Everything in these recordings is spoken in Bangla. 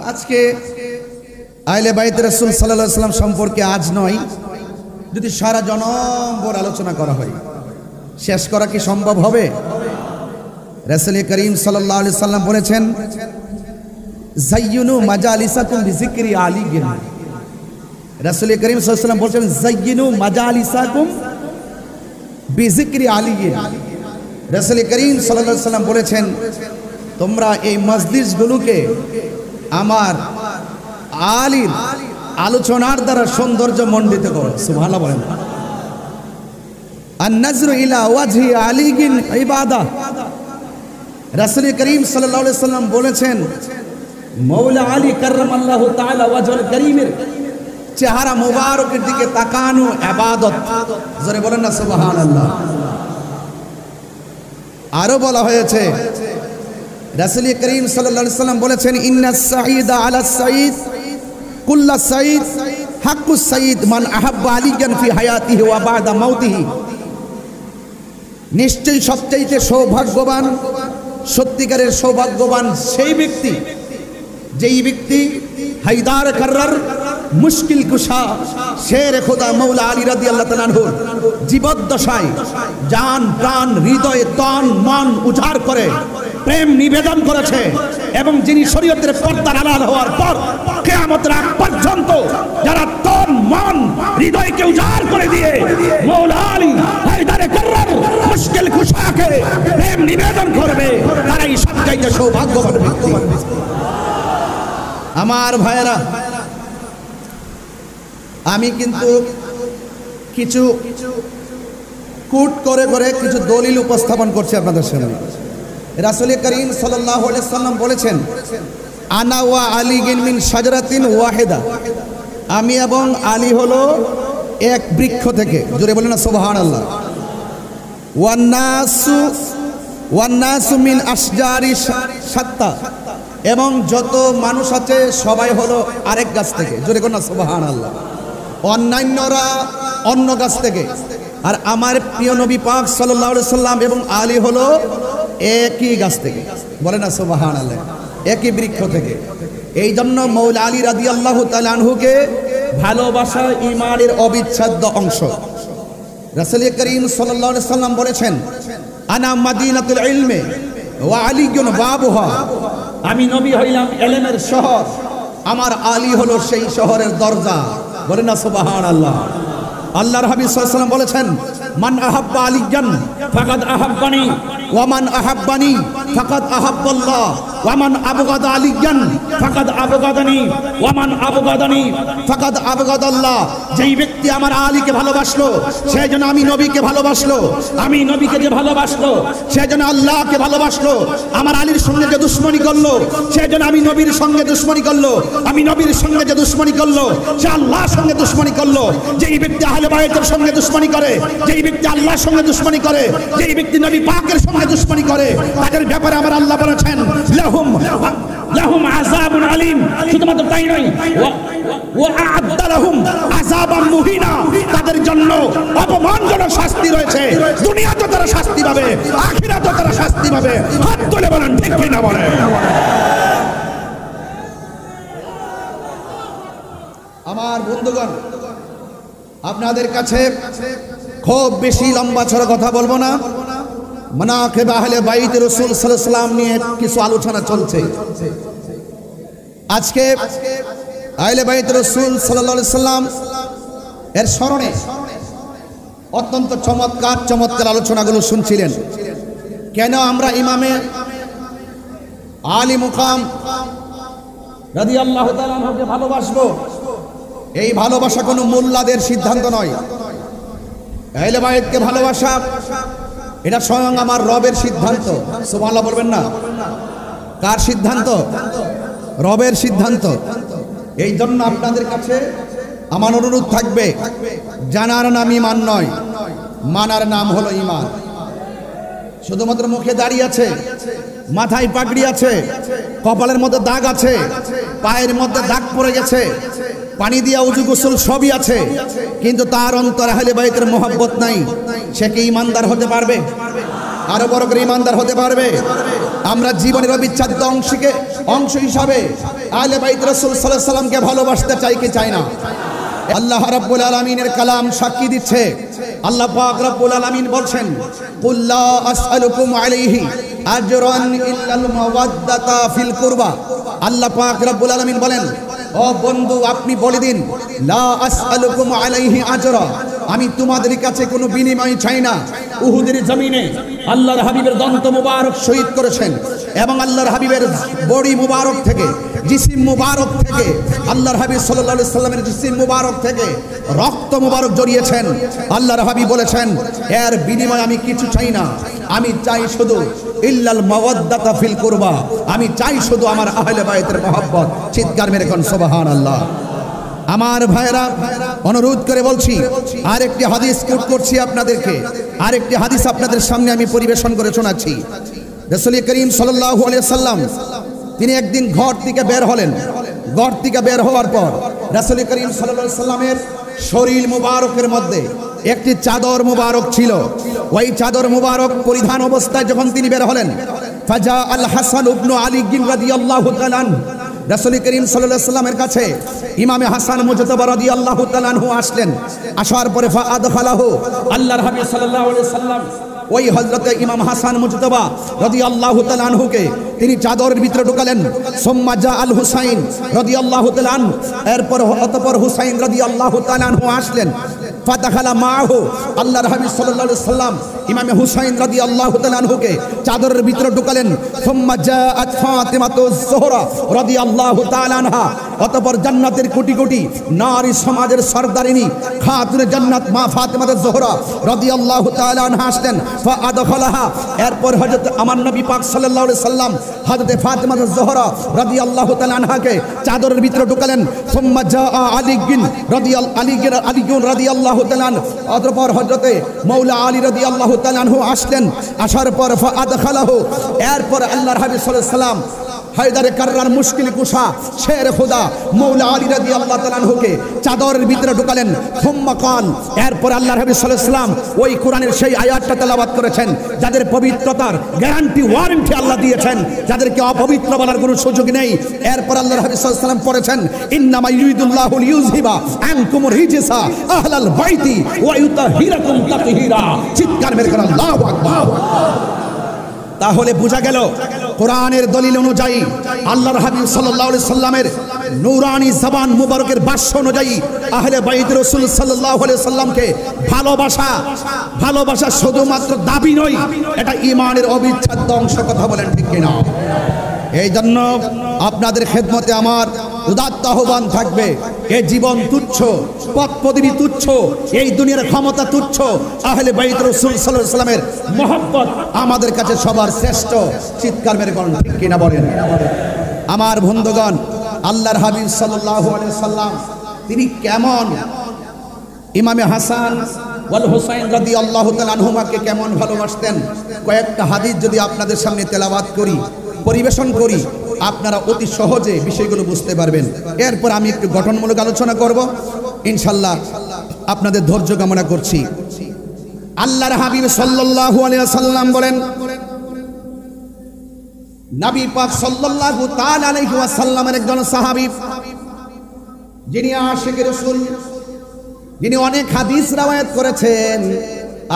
আজকে আহলে বাইত রাসূল সাল্লাল্লাহু আলাইহি ওয়াসাল্লাম সম্পর্কে আজ নয়, যদি সারা জনমভর আলোচনা করা হয়, শেষ করা কি সম্ভব হবে? রাসূল করিম সাল্লাল্লাহু আলাইহি ওয়াসাল্লাম বলেছেন, জাইয়িনু মাজালিসাকুম বিযিকরি আলিয়িন। রাসূল করিম সাল্লাল্লাহু আলাইহি ওয়াসাল্লাম বলেছেন, জাইয়িনু মাজালিসাকুম বিযিকরি আলিয়িন। রাসূল করিম সাল্লাল্লাহু আলাইহি ওয়াসাল্লাম বলেছেন, তোমরা এই মজলিসগুলোকে আমার আলীর আলোচনার দ্বারা সৌন্দর্য মণ্ডিত করো। সুবহানাল্লাহ বলেন। আন-নাজরু ইলা ওয়াজহি আলিয়িন ইবাদা। রাসূল করিম সাল্লাল্লাহু আলাইহি ওয়াসাল্লাম বলেছেন, মওলা আলী কাররামাল্লাহু তাআলা ওয়াজহুল করিমের চেহারা মোবারকের দিকে তাকানো ইবাদত। জোরে বলেন না সুবহানাল্লাহ। আরো বলা হয়েছে, রাসূল করিম সাল্লাল্লাহু আলাইহি ওয়াসাল্লাম বলেছেন, ইন্নাস সাঈদা আলা সাঈদ কুল্লা সাঈদ হাক্কুস সাঈদ মান আহাব্বা আলিয়ান ফি হায়াতিহি ওয়া বা'দা মাউতিহি। নিশ্চয়ই সবচেয়ে সৌভাগ্যবান, সত্যিকারের সৌভাগ্যবান সেই ব্যক্তি যেই ব্যক্তি হায়দার কাররার মুশকিল কুশা শের খোদা মওলা আলী রাদিয়াল্লাহু তাআলা আনহু জীবদ্দশায় জান প্রাণ হৃদয় তন মন উজাড় করে প্রেম নিবেদন করেছে, এবং যিনি শরীয়তের পর্দার আড়াল হওয়ার পর কিয়ামতের আগ পর্যন্ত যারা তন মন হৃদয়কে উজাড় করে দিয়ে মওলা আলী হায়দার কাররার মুশকিল কুশাকে প্রেম নিবেদন করবে, তারাই সবচেয়ে সৌভাগ্যবান ব্যক্তি। আমার ভাইয়েরা, আমি কিন্তু কিছু কুট করে করে কিছু দলিল উপস্থাপন করছি আপনাদের সামনে। রাসূল করিম সাল্লাল্লাহু আলাইহি ওয়াসাল্লাম বলেছেন, আনা ওয়া আলীউন মিন শাজারাতিন ওয়াহিদা। আমি এবং আলী হলো এক বৃক্ষ থেকে। জোরে বলেন না সুবহানাল্লাহ। ওয়ান নাসু মিন আশজারি শাত্তা। এবং যত মানুষ আছে সবাই হলো আরেক গাছ থেকে। জোরে বলেন না সুবহানাল্লাহ। অন্যান্যরা অন্য গাছ থেকে, আর আমার প্রিয় নবী পাক সাল্লাল্লাহু আলাইহি ওয়াসাল্লাম এবং আলী হলো একই গাছ থেকে। বলেন না সুবহানাল্লাহ, একই বৃক্ষ থেকে। এই জন্য মওলা আলী রাদিয়াল্লাহু তাআলা আনহুকে ভালোবাসা ঈমানের অবিচ্ছেদ্য অংশ। রাসূল করিম সাল্লাল্লাহু আলাইহি ওয়াসাল্লাম বলেছেন, আনা মাদিনাতুল ইলমি ওয়া আলীউন বাবুহা। আমি নবী হইলাম ইলমের শহর, আমার আলী হলো সেই শহরের দরজা। বলেন না সুবহানাল্লাহ। আল্লাহর হাবিব সাল্লাল্লাহু আলাইহি ওয়াসাল্লাম বলেছেন, মান আহাব্বা আলিয়ান ফাকাদ আহাব্বানি ওয়া মান আহাব্বানি ফাকাদ আহাব্বাল্লাহ ওয়া মান আবগাদা আলিয়ান ফাকাদ আবগাদানি ওয়া মান আবগাদানি ফাকাদ আবগাদাল্লাহ। যেই ব্যক্তি আমার আলীকে ভালোবাসলো সে যেন আমি নবীকে ভালোবাসলো, আমি নবীকে যে ভালোবাসলো সে যেন আল্লাহকে ভালোবাসলো। আমার আলীর সঙ্গে যে দুশমনি করলো সে যেন আমি নবীর সঙ্গে দুশমনি করলো, আমি নবীর সঙ্গে যে দুশমনি করলো সে আল্লাহর সঙ্গে দুশমনি করলো। যেই ব্যক্তি আহলে বাইতের সঙ্গে দুশমনি করে, যেই ব্যক্তি আল্লাহর সঙ্গে দুশমনি করে, যেই ব্যক্তি নবী পাকের সঙ্গে দুশমনি করে, তাদের ব্যাপারে আমার আল্লাহ বলেছেন, লাহুম আযাবুন আলীম। শুধুমাত্র তাই নয়, ওয়া আ'আদ্দা লাহুম আযাবাম মুহিনা। তাদের জন্য অপমানজনক শাস্তি রয়েছে। দুনিয়াতে তারা শাস্তি পাবে, আখিরাতে তারা শাস্তি পাবে। হাত তুলে বলেন ঠিক কি না বলেন। আমার বন্ধুগণ, আপনাদের কাছে খুব বেশি লম্বা ছড়া কথা বলবো না। মানাকিব আহলে বাইত রাসূল সাল্লাল্লাহু আলাইহি ওয়াসাল্লাম নিয়ে কিছু আলোচনা চলছে। আজকে আহলে বাইত রাসূল সাল্লাল্লাহু আলাইহি ওয়াসাল্লাম এর স্মরণে অত্যন্ত চমৎকার চমৎকার আলোচনাগুলো শুনছিলেন। কেন আমরা ইমামে আলী মুকাম রাদিয়াল্লাহু তাআলা আনহুকে ভালোবাসবো? এই ভালোবাসা কোনো মোল্লাদের সিদ্ধান্ত নয়। আহলে বাইতকে ভালোবাসা এটা স্বয়ং আমার রবের সিদ্ধান্ত। সুবহানাল্লাহ বলবেন না? কার সিদ্ধান্ত? রবের সিদ্ধান্ত। এই জন্য আপনাদের কাছে আমার অনুরোধ থাকবে, জানার নাম ঈমান নয়, মানার নাম হলো ঈমান। শুধুমাত্র মুখে দাড়ি আছে, মাথায় পাগড়ি আছে, কপালের মধ্যে দাগ আছে, পায়ের মধ্যে দাগ পড়ে গেছে, পানি দিয়া উজু গোসল সবই আছে, কিন্তু তার অন্তরে আহলে বাইতের মহব্বত নাই, সে কি ঈমানদার হতে পারবে? আরো বড় করে ঈমানদার হতে পারবে? আমরা জীবনের অবিচ্ছেদ্য অংশ হিসাবে আহলে বাইত রাসূল সাল্লাল্লাহু আলাইহি সাল্লামকে ভালোবাসতে চাই কি চাই না? আল্লাহ রাব্বুল আলামিনের কালাম সাক্ষী দিচ্ছে। আল্লাহ পাক রাব্বুল আলামিন বলছেন, কুল লা আসআলুকুম আলাইহি আজরান ইল্লাল মাওয়াদ্দাতা ফিল কুরবা। আল্লাহ পাক রাব্বুল আলামিন বলেন, ও বন্ধু আপনি বলে দিন, লা আসআলুকুম আলাইহি আজরা, আমি তোমাদের কাছে কোনো বিনিময় চাই না। উহুদের জমিনে আল্লাহর হাবিবের দন্ত মুবারক শহীদ করেছেন এবং আল্লাহর হাবিবের বডি মুবারক থেকে, জিসিম মুবারক থেকে, আল্লাহর হাবিব সাল্লাল্লাহু আলাইহি সাল্লামের জিসিম মুবারক থেকে রক্ত মুবারক জড়িয়েছেন। আল্লাহর হাবিব বলেছেন, এর বিনিময়ে আমি কিছু চাই না, আমি চাই শুধু ইল্লাল মাওয়াদ্দাতা ফিল কুরবা, আমি চাই শুধু আমার আহলে বাইতের মহব্বত। চিৎকার মেরে কোন সুবহানাল্লাহ। আমার ভাইরা, অনুরোধ করে বলছি, আরেকটি হাদিস কোট করছি আপনাদেরকে, আরেকটি হাদিস আপনাদের সামনে আমি পরিবেশন করে শোনাচ্ছি। রাসূল করিম সাল্লাল্লাহু আলাইহি সাল্লাম তিনি একদিন ঘর থেকে বের হলেন। ঘর থেকে বের হওয়ার পর রাসূল করিম সাল্লাল্লাহু আলাইহি সাল্লামের শরীর মুবারকের মধ্যে একটি চাদর মুবারক ছিল। ওই চাদর মুবারক পরিধান অবস্থায় যখন তিনি বের হলেন, ফাজা আল হাসান ইবনে আলী রাদিয়াল্লাহু তাআলা আনহু, রাসূল করিম সাল্লাল্লাহু আলাইহি সাল্লামের কাছে ইমামে হাসান মুজতবা রাদিয়াল্লাহু তাআলা আনহু আসলেন। আসার পরে ফাআদখালাহু, আল্লাহর হাবিব সাল্লাল্লাহু আলাইহি সাল্লাম ওই হযরতে ইমাম হাসান মুজতবা রাদিয়াল্লাহু তাআলা আনহুকে তিনি চাদরের ভিতরে ঢুকালেন। সুম্মা জা আল হুসাইন রাদিয়াল্লাহু তাআলা আনহু, এরপর অতঃপর হুসাইন রাদিয়াল্লাহু তাআলা আনহু আসলেন। ফাদাখালা মাহু, আল্লাহর হাবিব সাল্লাল্লাহু আলাইহি সাল্লাম ইমামে হুসাইন রাদিয়াল্লাহু তাআলা আনহুকে চাদরের ভিতরে ঢুকালেন। সুম্মা জাআত ফাতিমাতুজ যোহরা রাদিয়াল্লাহু তাআলা আনহা, অতঃপর জান্নাতের কোটি কোটি নারী সমাজের সরদারিনী খাতুনে জান্নাত মা ফাতিমাতুজ যোহরা রাদিয়াল্লাহু তাআলা আনহা আসলেন। ফাআদখালাহা, এরপর হযরত আমার নবী পাক সাল্লাল্লাহু আলাইহি সাল্লাম হযরত ফাতিমাতুজ যোহরা রাদিয়াল্লাহু তাআলা আনহাকে চাদরের ভিতরে ঢুকালেন। সুম্মা জাআ আলীগিন রাদিয়াল্লাহু তাআলা, অতঃপর হযরতে মাওলা আলী রাদিয়াল্লাহু তাআলা আনহু আসলেন। আসার পর ফাআদখালাহু, এরপর আল্লাহর হাবিব সাল্লাল্লাহু আলাইহি সাল্লাম হায়দারে কাররার মুশকিল কুশা শের খোদা মাওলা আলী রাদিয়াল্লাহু তাআলা আনহুকে চাদরের ভিতরে ঢুকালেন। সুম্মা কাল, এরপর আল্লাহর হাবিব সাল্লাল্লাহু আলাইহি সাল্লাম ওই কোরআনের সেই আয়াতটা তেলাওয়াত করেছেন যাদের পবিত্রতার গ্যারান্টি ওয়ারেন্টি আল্লাহ দিয়েছেন, যাদেরকে অপবিত্র বলার কোনো সুযোগ নেই। এরপর আল্লাহর হাবিব সাল্লাল্লাহু আলাইহি সাল্লাম পড়েছেন, ইন্নামা ইউরিদুল্লাহু লিইউযহিবা আনকুমুর রিজসা আহলাল বাইতি ওয়া ইউতাহিরাকুম তাতহীরা। চিৎকার মেরে বলেন আল্লাহু আকবার। তাহলে বোঝা গেল কোরআনের দলিল অনুযায়ী আল্লাহর হাবিব সাল্লাল্লাহু আলাইহি সাল্লামের নূরানি জবান মুবারকের ভাষ্য অনুযায়ী আহলে বাইত রাসূল সাল্লাল্লাহু আলাইহি সাল্লামকে ভালোবাসা শুধুমাত্র দাবি নয়, এটা ঈমানের অবিচ্ছেদ্য অংশ। কথা বলেন ঠিক কিনা? এই জন্য আপনাদের খেদমতে আমার উদাত্ত আহ্বান থাকবে, এই জীবন তুচ্ছ, পথ পদবী তুচ্ছ, এই দুনিয়ার ক্ষমতা তুচ্ছ, আহলে বাইত রাসূল সাল্লাল্লাহু আলাইহি সাল্লামের মহব্বত আমাদের কাছে সবার শ্রেষ্ঠ। চিৎকার মেরে বলেন ঠিক কিনা বলেন? আমার বন্ধুগণ, আল্লাহর হাবিব সাল্লাল্লাহু আলাইহি সাল্লাম তিনি কেমন ইমামে হাসান ওয়াল হুসাইন রাদিয়াল্লাহু তাআলা আনহুমাকে কেমন ভালোবাসতেন, কয়েকটা হাদিস যদি আপনাদের সামনে তেলাওয়াত করি, পরিবেশন করি, আপনারা অতি সহজে বিষয়গুলো বুঝতে পারবেন। এরপর আমি একটু গঠনমূলক আলোচনা করব ইনশাআল্লাহ, আপনাদের ধৈর্য কামনা করছি। আল্লাহর হাবিব সাল্লাল্লাহু আলাইহি ওয়াসাল্লাম বলেন, নবী পাক সাল্লাল্লাহু তাআলা আলাইহি ওয়াসাল্লামের একজন সাহাবী, যিনি আশিকে রাসূল, যিনি অনেক হাদিস রওয়ায়াত করেছেন,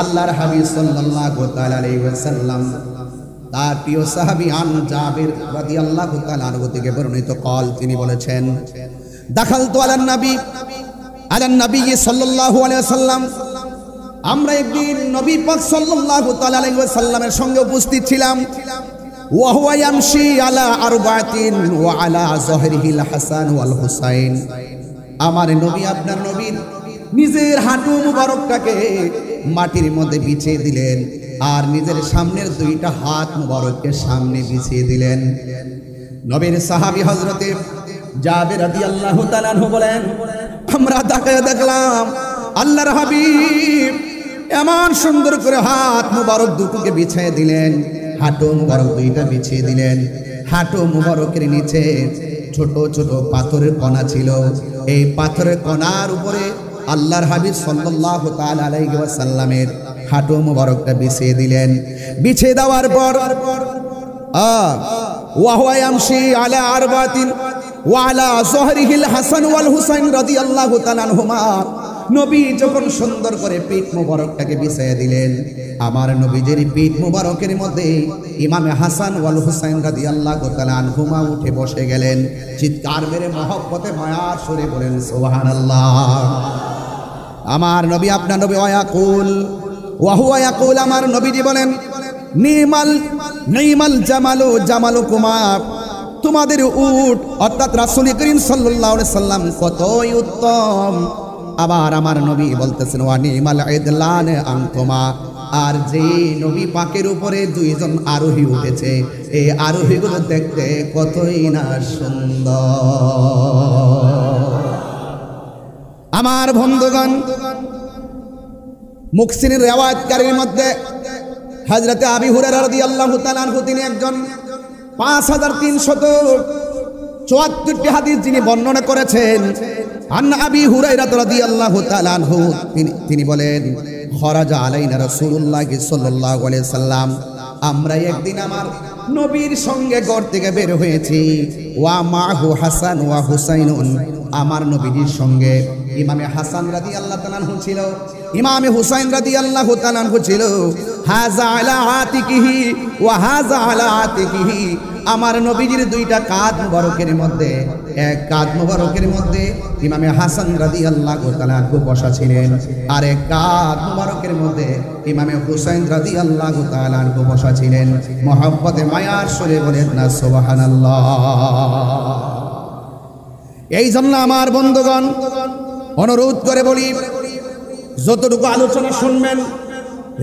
আল্লাহর হাবিব সাল্লাল্লাহু তাআলা আলাইহি ওয়াসাল্লাম তার প্রিয় সাহাবী আন জাবির রাদিয়াল্লাহু তাআলা আনহু থেকে বর্ণিত কল, তিনি বলেছেন, দাখালতু আলান নবী সাল্লাল্লাহু আলাইহি ওয়াসাল্লাম, আমরা একদিন নবী পাক সাল্লাল্লাহু তাআলা আলাইহি ওয়াসাল্লামের সঙ্গে উপস্থিত ছিলাম। ওয়া হুয়া ইয়ামশি আলা আরবাতিন ওয়া আলা যহরিহিল হাসান ওয়াল হুসাইন, আমার নবী, আপনার নবীর নিজের হাঁটু মুবারকটাকে মাটির মধ্যে বিছিয়ে দিলেন আর নিজের সামনের দুইটা হাত মুবারককে সামনে বিছিয়ে দিলেন। নবীর সাহাবী হযরতে জাবের রাদিয়াল্লাহু তাআলা আনহু বলেন, আমরা তাকায় দেখলাম আল্লাহর হাবিব এমন সুন্দর করে হাত মুবারক দুটোকে বিছিয়ে দিলেন, হাঁটু মুবারক দুইটা বিছিয়ে দিলেন। হাঁটু মুবারকের নিচে ছোট ছোট পাথরের কণা ছিল, এই পাথরের কণার উপরে আল্লাহর হাবিব সাল্লাল্লাহু তাআলা আলাইহি ওয়াসাল্লামের হাঁটু মুবারকটা বিছিয়ে দিলেন। বিছিয়ে দেওয়ার পর ওয়া হুয়া ইয়ামশি আলা আরবাতিন ওয়া আলা যহরিহিল হাসান ওয়াল হুসাইন রাদিয়াল্লাহু তাআলা আনহুমা। নবী যখন সুন্দর করে পিঠ মুবারকটাকে বিছাইয়া দিলেন, আমার নবীজির পিঠ মুবারকের মধ্যে ইমামে হাসান ওয়াল হুসাইন রাদিয়াল্লাহু তাআলা আনহুমা উঠে বসে গেলেন। চিৎকার মেরে মহব্বতে মায়ার সুরে বলেন সুবহানাল্লাহ। আমার নবী আপনার নবী ওয়ায়াকুল ওয়া হুয়া ইয়াকুল, আমার নবীজি বলেন নিমাল জামালু জামালুকুমা, তোমাদের উট অর্থাৎ রাসূল করিম সাল্লাল্লাহু আলাইহি সাল্লাম কতই উত্তম। আবার আমার নবী বলতেছেন ওয়া নিমাল ইদলান আনতুমা, আর যে নবী পাকের উপরে দুইজন আরোহী উঠেছে, এই আরোহীগুলো দেখতে কতই না সুন্দর। আমার বন্ধুগণ, মুহসিনের রিওয়ায়াতকারীর মধ্যে হযরতে আবি হুরায়রা রাদিয়াল্লাহু তাআলা আনহু, তিনি একজন 5374টি হাদিস যিনি বর্ণনা করেছেন। আন আবি হুরায়রা রাদিয়াল্লাহু তাআলা আনহু, তিনি বলেন খরাজা আলাইনা রাসূলুল্লাহ সাল্লাল্লাহু আলাইহি সাল্লাম, আমরা একদিন আমার নবীর সঙ্গে ঘর থেকে বের হয়েছি। ওয়া মাহু হাসান ওয়া হুসাইনুন, আমার নবীর সঙ্গে ইমামে হাসান রাদিয়াল্লাহু তাআলা আনহু ছিল, ইমামে হুসাইন রাদিয়াল্লাহু তাআলা আনহু ছিল। হাযা আলা আতিকিহি ওয়া হাযা আলা আতিকিহি, আমার নবীজির দুইটা কাঁধ মুবারকের মধ্যে, এক কাঁধ মুবারকের মধ্যে ইমামে হাসান রাদিয়াল্লাহু তাআলা আনহু বসা ছিলেন, আর এক কাঁধ মুবারকের মধ্যে ইমামে হুসাইন রাদিয়াল্লাহু তাআলা আনহু বসা ছিলেন। মহব্বতে মায়ার সুরে বলেন না সুবহানাল্লাহ। এই জন্য আমার বন্ধুগণ, অনুরোধ করে বলি, যতটুকু আলোচনা শুনবেন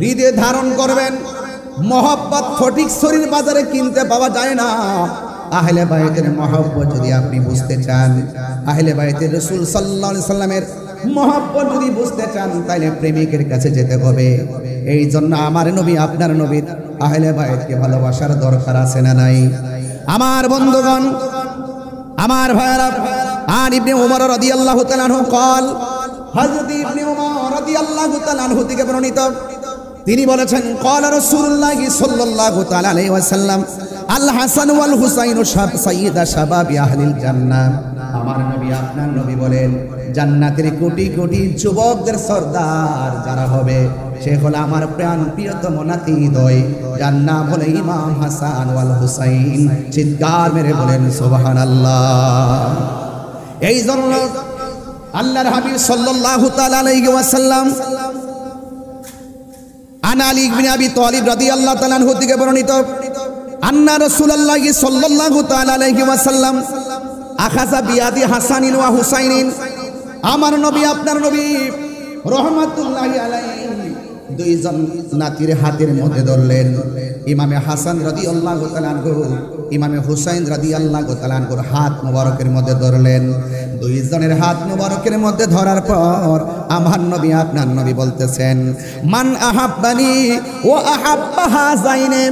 হৃদয়ে ধারণ করবেন। মহব্বত ফটিক শরীর বাজারে কিনতে পাওয়া যায় না। আহলে বাইতের মহব্বত যদি আপনি বুঝতে চান, আহলে বাইতের রাসূল সাল্লাল্লাহু আলাইহি সাল্লামের মহব্বত যদি বুঝতে চান, তাহলে প্রেমিকের কাছে যেতে হবে। এই জন্য আমার নবী আপনার নবীর আহলে বাইতকে ভালোবাসার দরকার আছে না নাই? আমার বন্ধুগণ, আমার ভাইরা, আর ইবনে উমর রাদিয়াল্লাহু তাআলা আনহু قال, হযরত ইবনে উমর রাদিয়াল্লাহু তাআলা আনহু থেকে বর্ণিত, তিনি বলেছেন قال রাসূলুল্লাহ সাল্লাল্লাহু তাআলা আলাইহি ওয়াসাল্লাম, আল হাসান ওয়াল হুসাইন সাইয়্যিদা শাবাবি আহলিল জান্নাহ। আমার নবী আপনার নবী বলেন, জান্নাতের কোটি কোটি যুবকদের সরদার যারা হবে, সে হলো আমার প্রাণ প্রিয়তম নাতিদ্বয়, যার নাম হলো ইমাম হাসান ওয়াল হুসাইন। চিৎকার মেরে বলেন সুবহানাল্লাহ। এই জন্য আল্লাহর হাবিব সাল্লাল্লাহু তাআলা আলাইহি ওয়াসাল্লাম আন আলী ইবনে আবি তালিব রাদিয়াল্লাহু তাআলা আনহু থেকে বর্ণিত, আন্না রাসূলুল্লাহ সাল্লাল্লাহু তাআলা আলাইহি ওয়াসাল্লাম আখাযা বিয়াদি হাসানিন ওয়া হুসাইনিন। আমার নবী আপনার নবী রাহমাতুল্লাহি আলাইহি দুইজন নাতির হাতের মধ্যে ধরলেন। ইমামে হাসান রাদিয়াল্লাহু তাআলা আনহু ইমামে হুসাইন রাদিয়াল্লাহু তাআলা আনহুর হাত মুবারকের মধ্যে ধরলেন। দুইজনের হাত মুবারকের মধ্যে ধরার পর আমার নবী আপনার নবী বলতেছেন, মান আহাব্বানি ওয়া আহাব্বা হাযাইনে,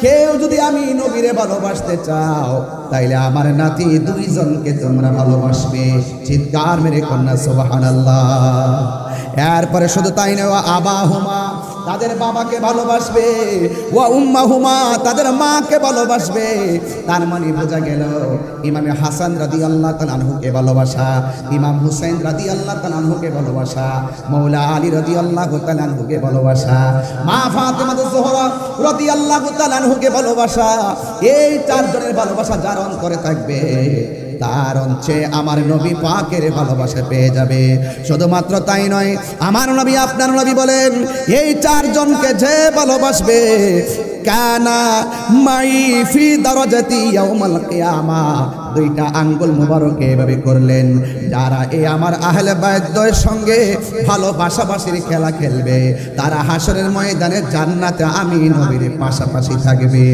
কেউ যদি আমি নবীরে ভালোবাসতে চাও, তাইলে আমার নাতি দুইজনকে তোমরা ভালোবাসবে। চিৎকার মেরে কন্যা সুবহানাল্লাহ। এরপরে শুধু তাই নয়, ওয়া আবাহুমা, তাদের বাবাকে ভালোবাসবে, ওয়া উম্মাহুমা, তাদের মাকে ভালোবাসবে। তার মানে বোঝা গেল ইমামে হাসান রাদিয়াল্লাহু তাআলা আনহুকে ভালোবাসা, ইমাম হুসাইন রাদিয়াল্লাহু তাআলা আনহুকে ভালোবাসা, মাওলা আলী রাদিয়াল্লাহু তাআলা আনহুকে ভালোবাসা, মা ফাতেমা জোহরা রাদিয়াল্লাহু তাআলা আনহুকে ভালোবাসা। এই চারজনের ভালোবাসা যার অন্তরে থাকবে, তার অঞ্চে আমার নবী পাকের ভালোবাসা পেয়ে যাবে। শুধুমাত্র তাই নয়, আমার নবী আপনার নবী বলেন, এই চারজনকে যে ভালোবাসবে, কানা মাই ফি দারাজাতি ইয়াউমাল কিয়ামা, দুইটা আঙ্গুল মুবারকে এভাবে করলেন, যারা এই আমার আহলে বাইতদের সঙ্গে ভালোবাসাবাসির খেলা খেলবে, তারা হাসরের ময়দানে জান্নাতে আমি নবীর পাশাপাশি থাকবে।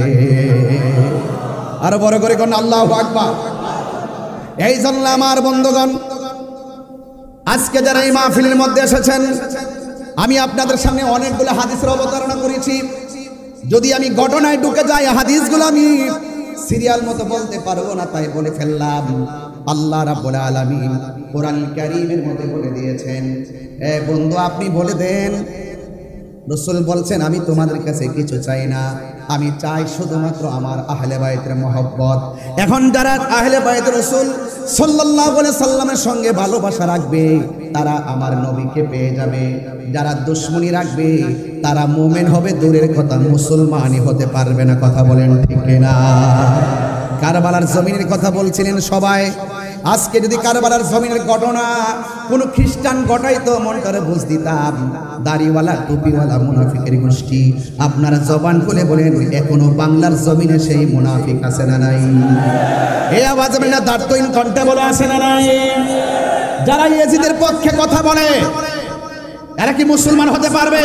আরো বড় করে কোন আল্লাহু আকবার। এই জন্য আমার বন্ধুগণ, আজকে যারা এই মাহফিলের মধ্যে এসেছেন, আমি আপনাদের সামনে অনেকগুলো হাদিসের অবতারণা করেছি। যদি আমি ঘটনায় ঢুকে যাই, হাদিসগুলো আমি সিরিয়াল মতো বলতে পারবো না, তাই বলে ফেললাম। আল্লাহ রাব্বুল আলামিন কোরআন কারীমের মধ্যে বলে দিয়েছেন, এ বন্ধু আপনি বলে দেন রাসূল বলছেন আমি তোমাদের কাছে কিছু চাই না, আমি চাই শুধুমাত্র আমার আহলে বাইতের মহব্বত। এখন যারা আহলে বাইত রাসূল সাল্লাল্লাহু আলাইহি সাল্লামের সঙ্গে ভালোবাসা রাখবে তারা আমার নবীকে পেয়ে যাবে, যারা দুশমনি রাখবে তারা মুমিন হবে দূরের কথা মুসলমানই হতে পারবে না। কথা বলেন ঠিক না? কারবালার জমিনের কথা বলছিলেন সবাই। আজকে যদি কারবালার জমিনের ঘটনা কোন খ্রিস্টান ঘটাইতো মনটারে বুঝ দিতাম। দাড়িওয়ালা টুপিওয়ালা মুনাফিকের গোষ্ঠী আপনারা জবান খুলে বলেন এখনো বাংলার জমিনে সেই মুনাফিক আছে না নাই? এই আওয়াজ আমি না দাঁড়তইন কণ্ঠে বলে আছে না নাই? যারা ইয়েজিদের পক্ষে কথা বলে এরা কি মুসলমান হতে পারবে?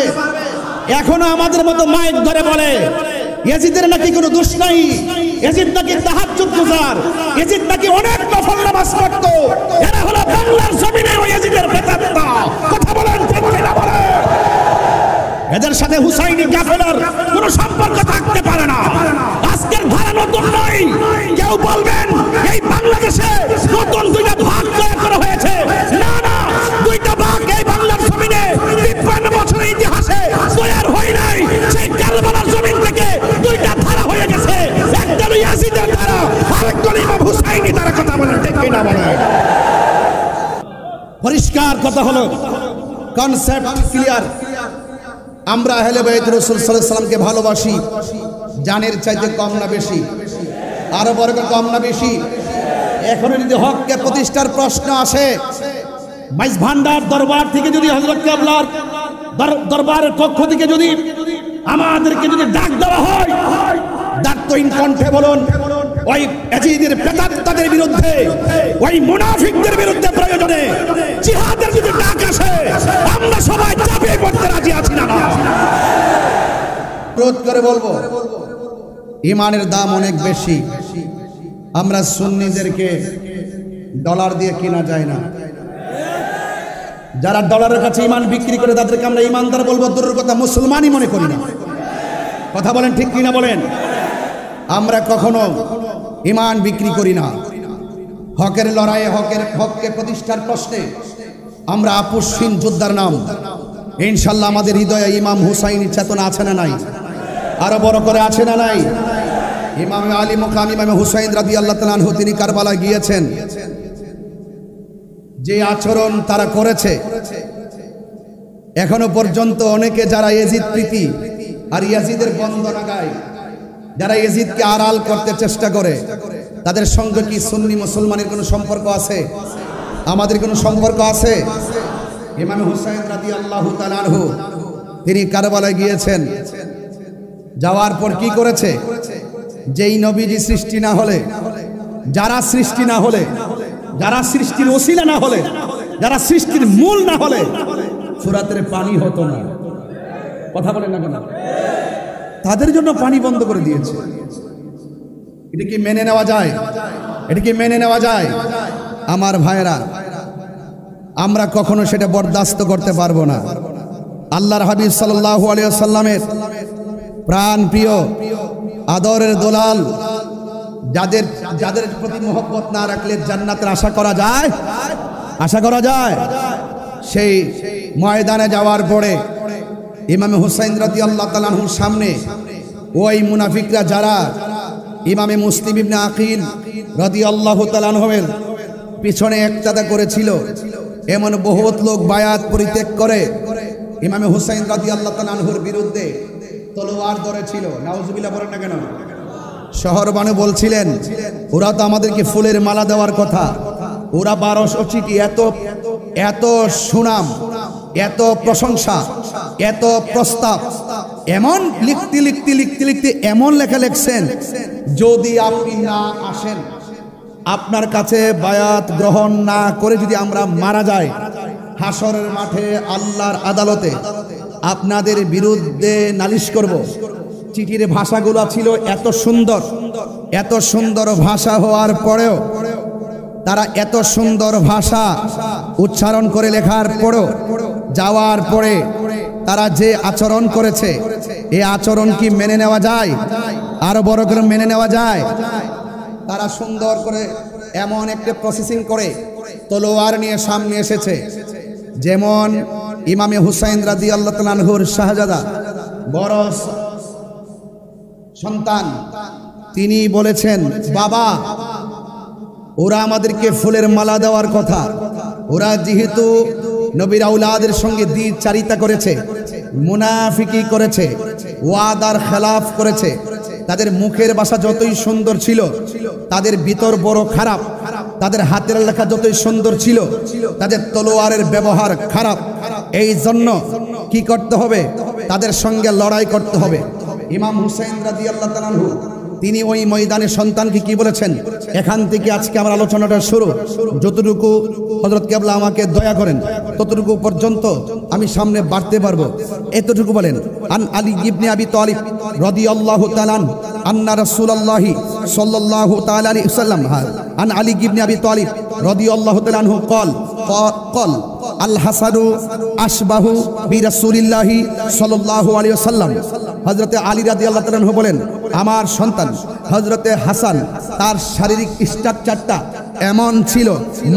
এখনো আমাদের মতো মাইক ধরে বলে ইয়াজিদের নাকি কোনো দোষ নাই, ইয়াজিদ নাকি তাহাজ্জুদ গুজার, ইয়াজিদ নাকি অনেক নফল নামাজ পড়তো। এরা হলো বাংলার জমিনে ওই ইয়াজিদের প্রেতাত্মা। কথা বলেন ঠিক না বলেন? এদের সাথে হুসাইনি কাফেলার কোনো সম্পর্ক থাকতে পারে না। আজকের ধারা নতুন নয়। কেউ বলবেন এই বাংলাদেশে নতুন দুইটা ভাগ তৈরি করা হয়েছে, না না, দুইটা ভাগ এই বাংলার জমিনে 53 বছরের ইতিহাসে তৈরি হয় নাই। সেই কারবালার জমিন থেকে দুইটা ধারা হয়ে গেছে, একটা হলো ইয়াজিদের ধারা, আরেকটা হলো ইমাম হুসাইনি ধারা। কথা বলেন ঠিক না বলেন? পরিষ্কার কথা হলো, কনসেপ্ট ক্লিয়ার। আমরা আহলে বাইত রাসূল সাল্লাল্লাহু আলাইহি সাল্লামকে ভালোবাসি জানের চাইতে কম না বেশি? আরো বড় কম না বেশি? এখনো যদি হককে প্রতিষ্ঠার প্রশ্ন আসে, মাইজ ভান্ডার দরবার থেকে যদি হযরত কেবলার দরবারের পক্ষ থেকে যদি আমাদেরকে যদি ডাক দেওয়া হয়, দাঁতহীন কণ্ঠে বলুন ওই ইয়াজিদের প্রেতাত্মাদের বিরুদ্ধে, ওই মুনাফিকদের বিরুদ্ধে প্রয়োজনে জিহাদের যদি ডাক আসে আমরা সবাই চাপিয়ে পড়তে রাজি আছি না? ক্রোধ করে বলবো ইমানের দাম অনেক বেশি। আমরা সুন্নিদেরকে ডলার দিয়ে কিনা যায় না। যারা ডলারের কাছে ইমান বিক্রি করে তাদেরকে আমরা ইমানদার বলবো দূরের কথা মুসলমানই মনে করি না। কথা বলেন ঠিক কিনা বলেন? আমরা কখনো ইমান বিক্রি করি না। হকের লড়াইয়ে হককে প্রতিষ্ঠার প্রশ্নে আমরা আপোষহীন যোদ্ধার নাম। ইনশাল্লাহ আমাদের হৃদয়ে ইমাম হুসাইনি চেতনা আছে না নাই? আরো বড় করে আছে না নাই? ইমাম আলী মুকাম ইমাম হুসাইন রাদিয়াল্লাহু তাআলা আনহু তিনি কারবালায় গিয়েছেন। যে আচরণ তারা করেছে এখনো পর্যন্ত অনেকে যারা ইয়াজিদ প্রীতি আর ইয়াজিদের বন্দনা গায়, যারা ইয়াজিদকে আড়াল করতে চেষ্টা করে, তাদের সঙ্গে কি সুন্নি মুসলমানের কোনো সম্পর্ক আছে? আমাদের কোনো সম্পর্ক আছে? ইমাম হুসাইন রাদিয়াল্লাহু তাআলা আনহু তিনি কারবালায় গিয়েছেন। যাওয়ার পর কি করেছে? যেই নবীজি সৃষ্টি না হলে, যারা সৃষ্টি না হলে, যারা সৃষ্টির ওসিলা না হলে, যারা সৃষ্টির মূল না হলে ফুরাতের পানি হতো না। কথা বলেন না কেন? তাদের জন্য পানি বন্ধ করে দিয়েছে। এটা কি মেনে নেওয়া যায়? এটা কি মেনে নেওয়া যায়? আমার ভাইরা, আমরা কখনো সেটা বরদাস্ত করতে পারবো না। আল্লাহর হাবিব সাল্লাল্লাহু আলাইহি ওয়াসাল্লামের প্রাণ প্রিয় আদরের দোলাল, যাদের প্রতি মহব্বত না রাখলে জান্নাতের আশা করা যায়? আশা করা যায়? সেই ময়দানে যাওয়ার পরে ইমাম হুসাইন রাদিয়াল্লাহু তাআলা আনহুর সামনে ওই মুনাফিকরা যারা ইমামে মুসলিম ইবনে আকিল রাদিয়াল্লাহু তাআলা আনহুর পিছনে একতাদা করেছিল, এমন বহুত লোক বায়াত পরিত্যাগ করে ইমামে হুসাইন রাদিয়াল্লাহু তাআলা আনহুর বিরুদ্ধে তলোয়ার ধরেছিল। নাউজুবিল্লাহ বলেন না কেন? শহর বানু বলছিলেন ওরা তো আমাদেরকে ফুলের মালা দেওয়ার কথা, ওরা 1200 চিঠি, এত সুনাম, এত প্রশংসা, এত প্রস্তাব, এমন লিখতে এমন লেখা লিখছেন যদি আপনি না আসেন, আপনার কাছে বায়াত গ্রহণ না করে যদি আমরা মারা যাই, হাসরের মাঠে আল্লাহর আদালতে আপনাদের বিরুদ্ধে নালিশ করব। চিঠির ভাষাগুলো ছিল এত সুন্দর ভাষা হওয়ার পরেও, তারা এত সুন্দর ভাষা উচ্চারণ করে লেখার পরেও যাওয়ার পরে তারা যে আচরণ করেছে, এই আচরণ কি মেনে নেওয়া যায়? আরো বড় করে মেনে নেওয়া যায়? তারা সুন্দর করে এমন একটা প্রসেসিং করে তলোয়ার নিয়ে সামনে এসেছে, যেমন ইমামে হুসাইন রাদিয়াল্লাহু তাআলা আনহুর শাহজাদা বড় সন্তান, তিনি বলেছেন, বাবা ওরা আমাদেরকে ফুলের মালা দেওয়ার কথা, ওরা যেহেতু নবীর আওলাদের সঙ্গে দ্বিচারিতা করেছে, মুনাফিকি করেছে, ওয়াদার খেলাফ করেছে, তাদের মুখের ভাষা যতই সুন্দর ছিল তাদের ভিতর বড় খারাপ, তাদের হাতের লেখা যতই সুন্দর ছিল তাদের তলোয়ারের ব্যবহার খারাপ। এই জন্য কি করতে হবে? তাদের সঙ্গে লড়াই করতে হবে। ইমাম হুসাইন রাদিয়াল্লাহু তাআলা আনহু তিনি ওই ময়দানে সন্তানকে কি বলেছেন? এখান থেকে আজকে আমার আলোচনাটা শুরু। যতটুকু হযরত কেবলা আমাকে দয়া করেন ততটুকু পর্যন্ত আমি সামনে বাড়তে পারবো, এতটুকু বলেন। আন আলী ইবনে আবি তালিব রাদিয়াল্লাহু তাআলা আন্না রাসূলুল্লাহি সাল্লাল্লাহু তাআলা আলাইহি ওয়াসাল্লাম আন আলী ইবনে আবি তালিব রাদিয়াল্লাহু তাআলা আনহু قال আল হাসানু আশবাহু বিরাসূলিল্লাহি সাল্লাল্লাহু আলাইহি ওয়াসাল্লাম। হযরতে আলী রাদিয়াল্লাহু তাআলা আনহু বলেন, আমার সন্তান হযরতে হাসান তার শারীরিক স্ট্রাকচারটা এমন ছিল,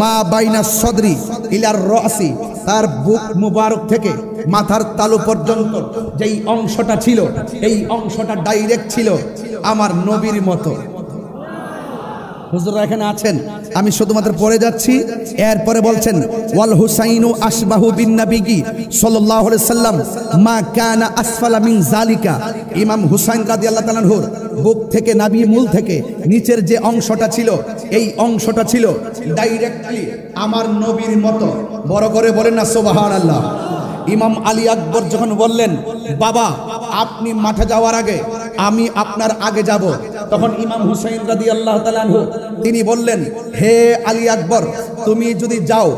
মা বাইনা সদরি ইলার রাসি, তার বুক মুবারক থেকে মাথার তালু পর্যন্ত যেই অংশটা ছিল এই অংশটা ডাইরেক্ট ছিল আমার নবীর মতো। হুজুররা এখানে আছেন, আমি শুধুমাত্র পড়ে যাচ্ছি। এরপরে বলছেন, ওয়াল হুসাইনু আশবাহু বিন নবী সাল্লাল্লাহু আলাইহি সাল্লাম মা কানা আসফালা মিন যালিকা। ইমাম হুসাইন রাদিয়াল্লাহু তাআলা আনহুর বুক থেকে নাভি মূল থেকে নিচের যে অংশটা ছিল এই অংশটা ছিল ডাইরেক্টলি আমার নবীর মতো। বড় করে বলেন না সুবহানাল্লাহ। ইমাম আলী আকবর যখন বললেন, বাবা আপনি মাঠে যাওয়ার আগে আমি আপনার আগে যাব, তখন ইমাম হুসাইন রাদিয়াল্লাহু তাআলা আনহু তিনি বললেন, হে আলী আকবর, তুমি যদি যাও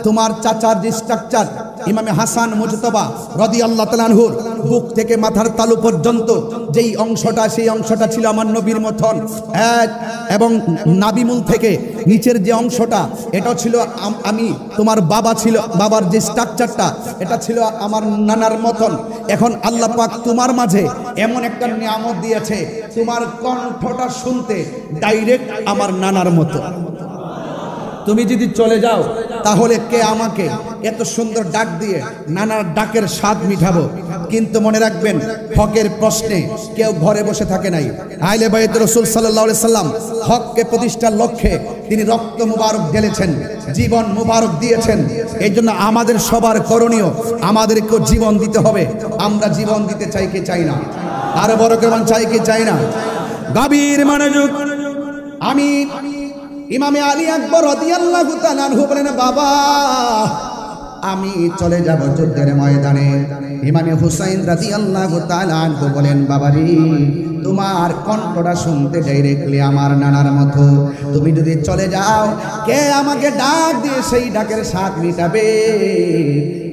তোমার চাচার যে স্ট্রাকচার ইমামে হাসান মুজতবা রাদিয়াল্লাহু তাআলা আনহুর বুক থেকে মাথার তালু পর্যন্ত যেই অংশটা সেই অংশটা ছিল আমার নবীর মতন, এবং নাভিমূল থেকে নিচের যে অংশটা এটাও ছিল আমি তোমার বাবার যে স্ট্রাকচারটা এটা ছিল আমার নানার মতন। এখন আল্লাহ পাক তোমার মাঝে এমন একটা নিয়ামত দিয়েছে, তোমার কণ্ঠটা শুনতে ডাইরেক্ট আমার নানার মতো। তুমি যদি চলে যাও তাহলে কে আমাকে এত সুন্দর ডাক দিয়ে নানার ডাকের স্বাদ মিঠাবো। কিন্তু মনে রাখবেন, হকের প্রশ্নে কেউ ঘরে বসে থাকে নাই। আহলে বাইত রাসূল সাল্লাল্লাহু আলাইহি সাল্লাম হককে প্রতিষ্ঠার লক্ষ্যে তিনি রক্ত মুবারক ঢেলেছেন, জীবন মুবারক দিয়েছেন। এই জন্য আমাদের সবার করণীয়, আমাদেরকেও জীবন দিতে হবে। আমরা জীবন দিতে চাই কি চাই না? আরো বড় কেমন চাই কি চাই না? গভীর মনোযোগ। আমি ইমামে আলী আকবর রাদিয়াল্লাহু তাআলা আনহু বলেন, বাবা আমি চলে যাব যুদ্ধের ময়দানে। ইমামে হুসাইন রাদিয়াল্লাহু তাআলা আনহু বলেন, বাবারে তোমার কণ্ঠটা শুনতে ডাইরেক্টলি আমার নানার মতো। তুমি যদি চলে যাও কে আমাকে ডাক দিয়ে সেই ডাকের স্বাদ মিটাবে?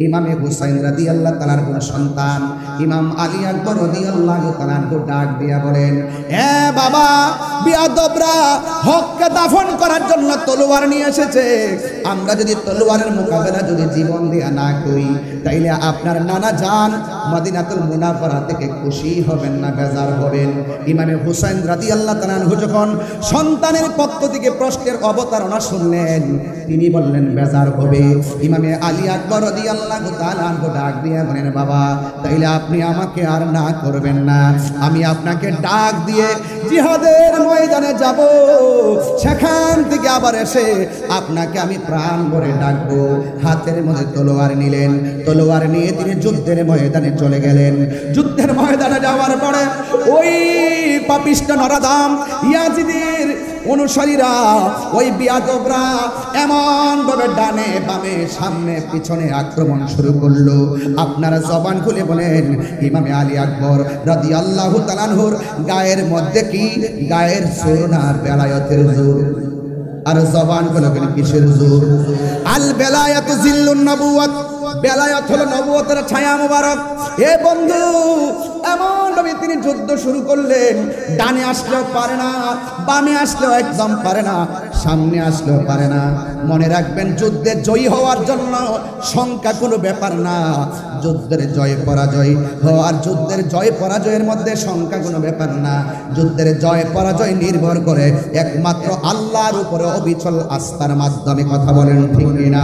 ইমামে হুসাইন রাদিয়াল্লাহু তাআলার কোন সন্তান ইমাম আলী আকবর রাদিয়াল্লাহু তাআলা ডাক দিয়া বলেন, এ বাবা বিয়াদবরা হককে দাফন করার জন্য তলোয়ার নিয়ে এসেছে। আমরা যদি তলোয়ারের মোকাবেলা যদি জীবন দিয়া না করি তাইলে আপনার নানা জান মদিনাতুল মুনাওয়ারা থেকে খুশি হবেন না, বেজার হবেন। ইমামে হুসাইন রাদিয়াল্লাহু তাআলা আনহু যখন সন্তানের পক্ষ থেকে প্রশ্নের অবতারণা শুনলেন তিনি বললেন বেজার হবে। ইমামে আলী আকবর রাদিয়াল্লাহু তাআলা আনহু ডাক দিয়ে বলেন, বাবা তাইলে আপনি আমাকে আর না করবেন না, আমি আপনাকে ডাক দিয়ে জিহাদের ময়দানে যাব, সেখান থেকে আবার এসে আপনাকে আমি প্রাণ ভরে ডাকবো। হাতের মধ্যে তলোয়ার নিলেন, তলোয়ার নিয়ে তিনি যুদ্ধের ময়দানে চলে গেলেন। যুদ্ধের ময়দানে যাওয়ার পরে ওই পাপিষ্ঠ নরাদাম ইয়াজিদের অনুসারীরা, ওই বিয়াদবরা এমন ভাবে ডানে বামে সামনে পিছনে আক্রমণ শুরু করলো। আপনারা জবান খুলে বলেন, ইমামে আলী আকবর রাদিয়াল্লাহু তাআলা আনহুর গায়ের মধ্যে কি গায়ের জোর না বেলায়েতের জোর? আর জবান খুলে বলেন কিসের জোর? আল বেলায়েতু জিল্লুন নবুওয়াত, বেলায়েত হলো নবুয়তের ছায়া মুবারক। এ বন্ধু এমন ভাবে তিনি যুদ্ধ শুরু করলেন, ডানে আসলেও পারে না, বামে আসলেও একদম পারে না, সামনে আসলেও পারে না। মনে রাখবেন, যুদ্ধে জয়ী হওয়ার জন্য সংখ্যা কোনো ব্যাপার না। যুদ্ধের জয় পরাজয় হওয়ার, যুদ্ধের জয় পরাজয়ের মধ্যে সংখ্যা কোনো ব্যাপার না। যুদ্ধের জয় পরাজয় নির্ভর করে একমাত্র আল্লাহর উপরে অবিচল আস্থার মাধ্যমে। কথা বলেন ঠিক কিনা?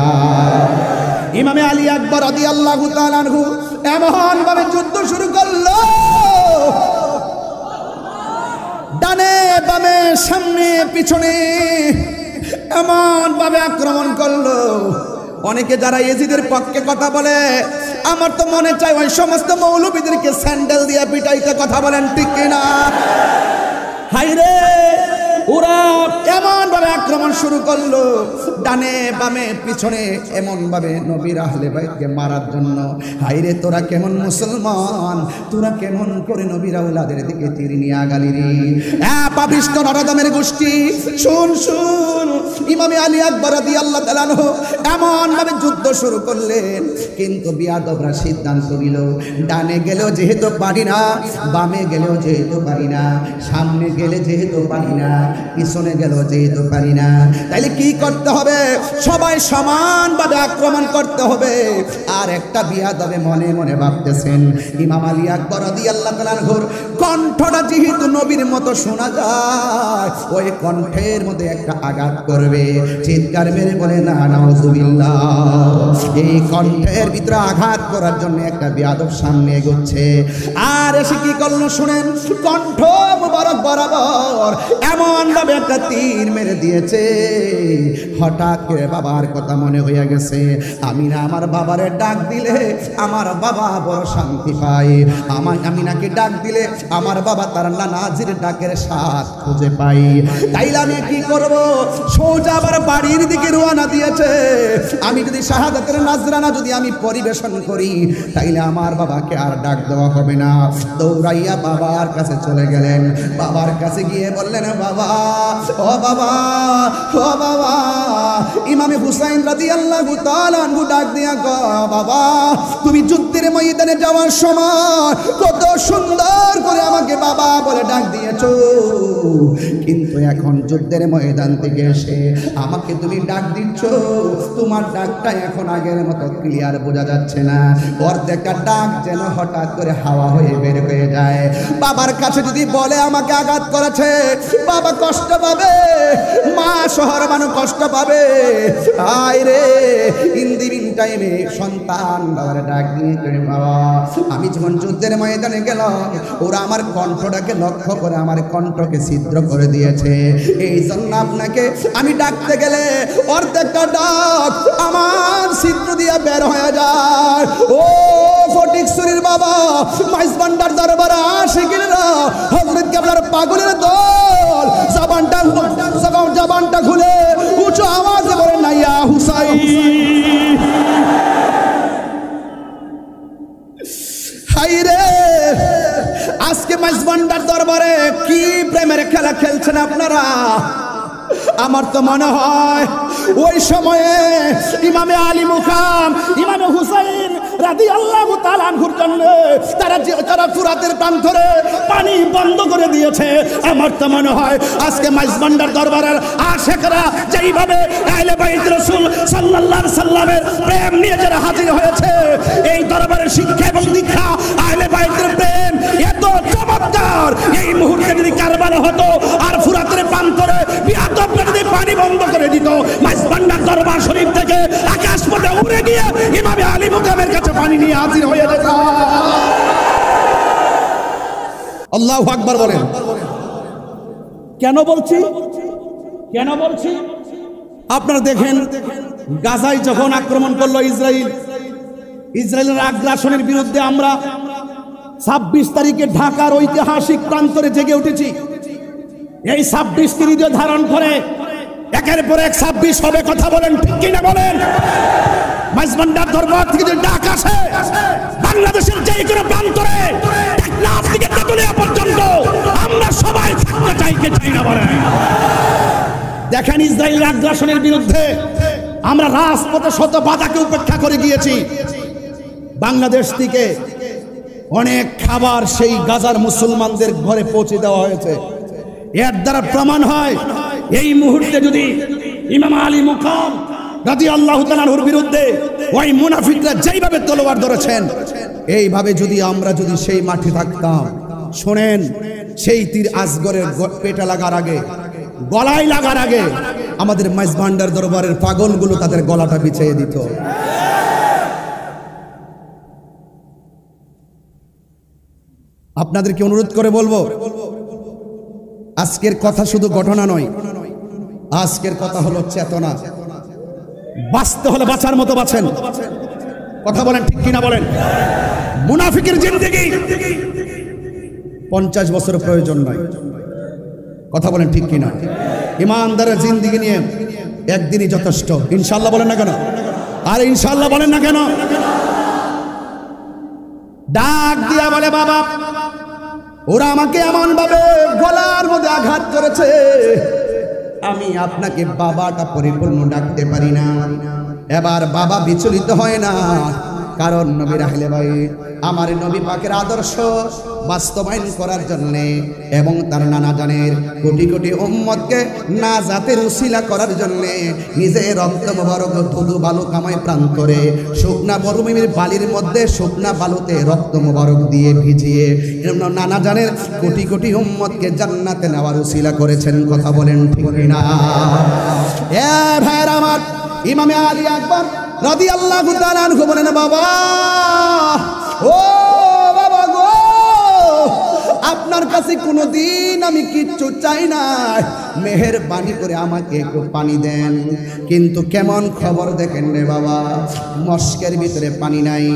ইমামে আলী আকবর রাদিয়াল্লাহু তাআলা আনহু এমন ভাবে যুদ্ধ শুরু করলো, ডানে বামে সামনে পিছনে এমন ভাবে আক্রমণ করলো। অনেকে যারা ইয়েজিদের পক্ষে কথা বলে, আমার তো মনে চায় ওই সমস্ত মৌলবীদেরকে স্যান্ডেল দিয়ে পিটাইতে। কথা বলেন ঠিক কিনা? হাইরে, ওরা এমন ভাবে আক্রমণ শুরু করলো, ডানে বামে পিছনে এমন ভাবে নবীর আহলে বাইতকে মারার জন্য। হাইরে, তোরা কেমন মুসলমান, তোরা কেমন করে নবীর আওলাদের দিকে তীর নিয়ে আগালি রে? পাপিষ্ঠ নরদমের গোষ্ঠী, শুন শুন, ইমামে আলী আকবর রাদিয়াল্লাহু তাআলা আনহু এমন ভাবে যুদ্ধ শুরু করলেন। কিন্তু বিয়াদবরা সিদ্ধান্ত নিল, ডানে গেলেও যেহেতু পারি না, বামে গেলেও যেহেতু পারি না, সামনে গেলে যেহেতু পারি না, পিছনে গেল যেহেতু পারি না, তাইলে কি করতে হবে? সবাই সমানভাবে আক্রমণ করতে হবে। আর একটা বিয়াদবে মনে মনে ভাবতেছেন, ইমাম আলী আকবর রাদিয়াল্লাহু তাআলা আনহুর কণ্ঠটা যেহেতু নবীর মতো শোনা যায়, ওই কণ্ঠের মধ্যে একটা আঘাত করবে। চিৎকার মেরে বলে না নাউজুবিল্লাহ। এই কণ্ঠের ভিতরে আঘাত করার জন্য একটা বিয়াদব সামনে এগোচ্ছে। আর এসে কি করলো শুনেন, কণ্ঠ মুবারক বরাবর এমন ভাবে একটা তীর মেরে দিয়েছে। হঠাৎ করে বাবার কথা মনে হয়ে গেছে, আমি না আমার বাবারে ডাক দিলে আমার বাবা বড় শান্তি পায়, আমি নাকি ডাক দিলে আমার বাবা তার নানাজির ডাকের স্বাদ খুঁজে পাই। তাইলে আমি কি করব? সোজা আবার বাড়ির দিকে রওনা দিয়েছে। আমি যদি শাহাদাতের নাজরানা যদি আমি পরিবেশন করি, তাইলে আমার বাবাকে আর ডাক দেওয়া হবে না। দৌড়াইয়া বাবার কাছে চলে গেলেন। বাবার কাছে গিয়ে বললেন, বাবা, ও বাবা, ও বাবা, ইমামে হুসাইন রাদিয়াল্লাহু তাআলা আনহু ডাক দিয়া গো, বাবা, তুমি যুদ্ধের ময়দানে যাওয়ার সময় কত সুন্দর করে আমাকে বাবা বলে ডাক দিয়েছো, কিন্তু এখন যুদ্ধের ময়দান থেকে এসে আমাকে তুমি ডাক দিচ্ছ, তোমার ডাকটা এখন আগের মতো ক্লিয়ার বোঝা যাচ্ছে না। অর্ধেকটা ডাক যেন হঠাৎ করে হাওয়া হয়ে বের হয়ে যায়। বাবার কাছে যদি বলে আমাকে আঘাত করেছে, বাবা কষ্ট পাবে, মা শহর মানুষ কষ্ট পাবে। আয় রে, ইন দি মিন টাইমে সন্তান বাবার ডাক দিয়ে, বাবা, আমি যখন যুদ্ধের ময়দানে গেলাম, ওরা আমার কণ্ঠটাকে লক্ষ্য করে আমার কণ্ঠকে ছিদ্র করে দিয়েছে। এই জন্য আপনাকে আমি ডাকতে গেলে অর্ধেকটা ডাক আমার ছিদ্র দিয়ে বের হয়ে যায়। ও ফটিকছড়ির বাবা, মাইজবান্ডার দরবারে আশিকিরা, হযরত কেবলার পাগলের দল, জবানটা খুলে উঁচু আওয়াজে বলেন না, ইয়া হুসাইন। হাইরে, আজকে মাইজবান্ডার দরবারে কি প্রেমের খেলা খেলছেন আপনারা? আমার তো মনে হয় ওই সময়ে ইমামে আলী মুকাম, ইমামে হুসাইন রাদিয়াল্লাহু তাআলা আনহুর জন্য তারা ফুরাতের প্রান্তরে পানি বন্ধ করে দিয়েছে। আমার তো মনে হয় আজকে মাইজবান্ডার দরবারের আশিকরা যেইভাবে আহলে বাইত রাসূল সাল্লাল্লাহু আলাইহি সাল্লামের প্রেম নিয়ে যারা হাজির হয়েছে, এই দরবারের শিক্ষা এবং দীক্ষা, আহলে বাইতের প্রেম এত চমৎকার, এই মুহূর্তে যদি কারবালা হতো আর ফুরাতের প্রান্তরে বিয়াদবরা যদি পানি বন্ধ করে দিত, মাইজবান্ডার দরবার শরীফ থেকে আকাশ পথে উড়ে গিয়ে ইমামে আলী মুকামের কাছে পানি নিয়ে হাজির হয়ে যেত। আল্লাহু আকবার বলেন। কেন বলছি? আপনারা দেখেন, গাজায় যখন আক্রমণ করলো ইসরায়েলের আগ্রাসনের বিরুদ্ধে আমরা 26 তারিখে ঢাকার ঐতিহাসিক প্রান্তরে জেগে উঠেছি। এই 26কে হৃদয় ধারণ করে একের পর এক 26 হবে। কথা বলেন ঠিক কিনা বলেন? মাইজবান্ডার দরবার থেকে যদি ডাক আসে, বাংলাদেশের যে কোনো প্রান্তরে টেকনাফ থেকে তেতুলিয়া পর্যন্ত আমরা সবাই থাকতে চাই, কে চাই না বলেন? দেখেন, ইসরায়েলের আগ্রাসনের বিরুদ্ধে আমরা রাজপথে শত বাধাকে উপেক্ষা করে গিয়েছি। বাংলাদেশ থেকে অনেক খাবার সেই গাজার মুসলমানদের ঘরে পৌঁছে দেওয়া হয়েছে। এর দ্বারা প্রমাণ হয়, এই মুহূর্তে যদি ইমাম আলী মুকাম রাদিয়াল্লাহু তাআলা আনহুর বিরুদ্ধে ওই মুনাফিকরা যেইভাবে তলোয়ার ধরেছেন, এইভাবে যদি আমরা সেই মাঠে থাকতাম, শোনেন, সেই তীর আসগরের পেটে লাগার আগে, গলায় লাগার আগে আমাদের মাইজবান্ডার দরবারের পাগলগুলো তাদের গলাটা বিছিয়ে দিত। আপনাদেরকে অনুরোধ করে বলবো, আজকের কথা শুধু ঘটনা নয়, আজকের কথা হলো চেতনা। বাঁচতে হলে বাঁচার মতো বাঁচেন। কথা বলেন ঠিক কিনা বলেন? মুনাফিকের জিন্দেগি 50 বছরের প্রয়োজন নয়। কথা বলেন ঠিক কিনা? ইমানদারের জিন্দেগি নিয়ে একদিনই যথেষ্ট। ইনশাআল্লাহ বলেন না কেন? আর ইনশাআল্লাহ বলেন না কেন? ডাক দিয়া বলে, বাবা ওরা আমাকে এমন ভাবে গলার মধ্যে আঘাত করেছে, আমি আপনাকে বাবাটা পরিপূর্ণ ডাকতে পারি না। এবার বাবা বিচলিত হয় না, কারণ নবীর আহলে ভাই আমার নবী পাকের আদর্শ বাস্তবায়ন করার জন্য এবং তার নানা জানের কোটি কোটি উম্মতকে নাজাতের উসিলা করার জন্য নিজের রক্ত মোবারক ধুধু বালু কামায় প্রান্তরে শুকনা মরুভূমির বালির মধ্যে শুকনা বালুতে রক্ত মোবারক দিয়ে ভিজিয়ে নানা জানের কোটি কোটি উম্মতকে জান্নাতে নেওয়ার উসিলা করেছেন। কথা বলেন ঠিক না? এ ভাইরা আমার, ইমামে আলী আকবর রাদিয়াল্লাহু তাআলা আনহু বলেন, বাবা ও বাবা গো, আপনার কাছে কোনোদিন আমি কিচ্ছু চাই না, মেহেরবানি করে আমাকে একটু পানি দেন। কিন্তু কেমন খবর দেখেন রে বাবা, মস্কের ভিতরে পানি নাই,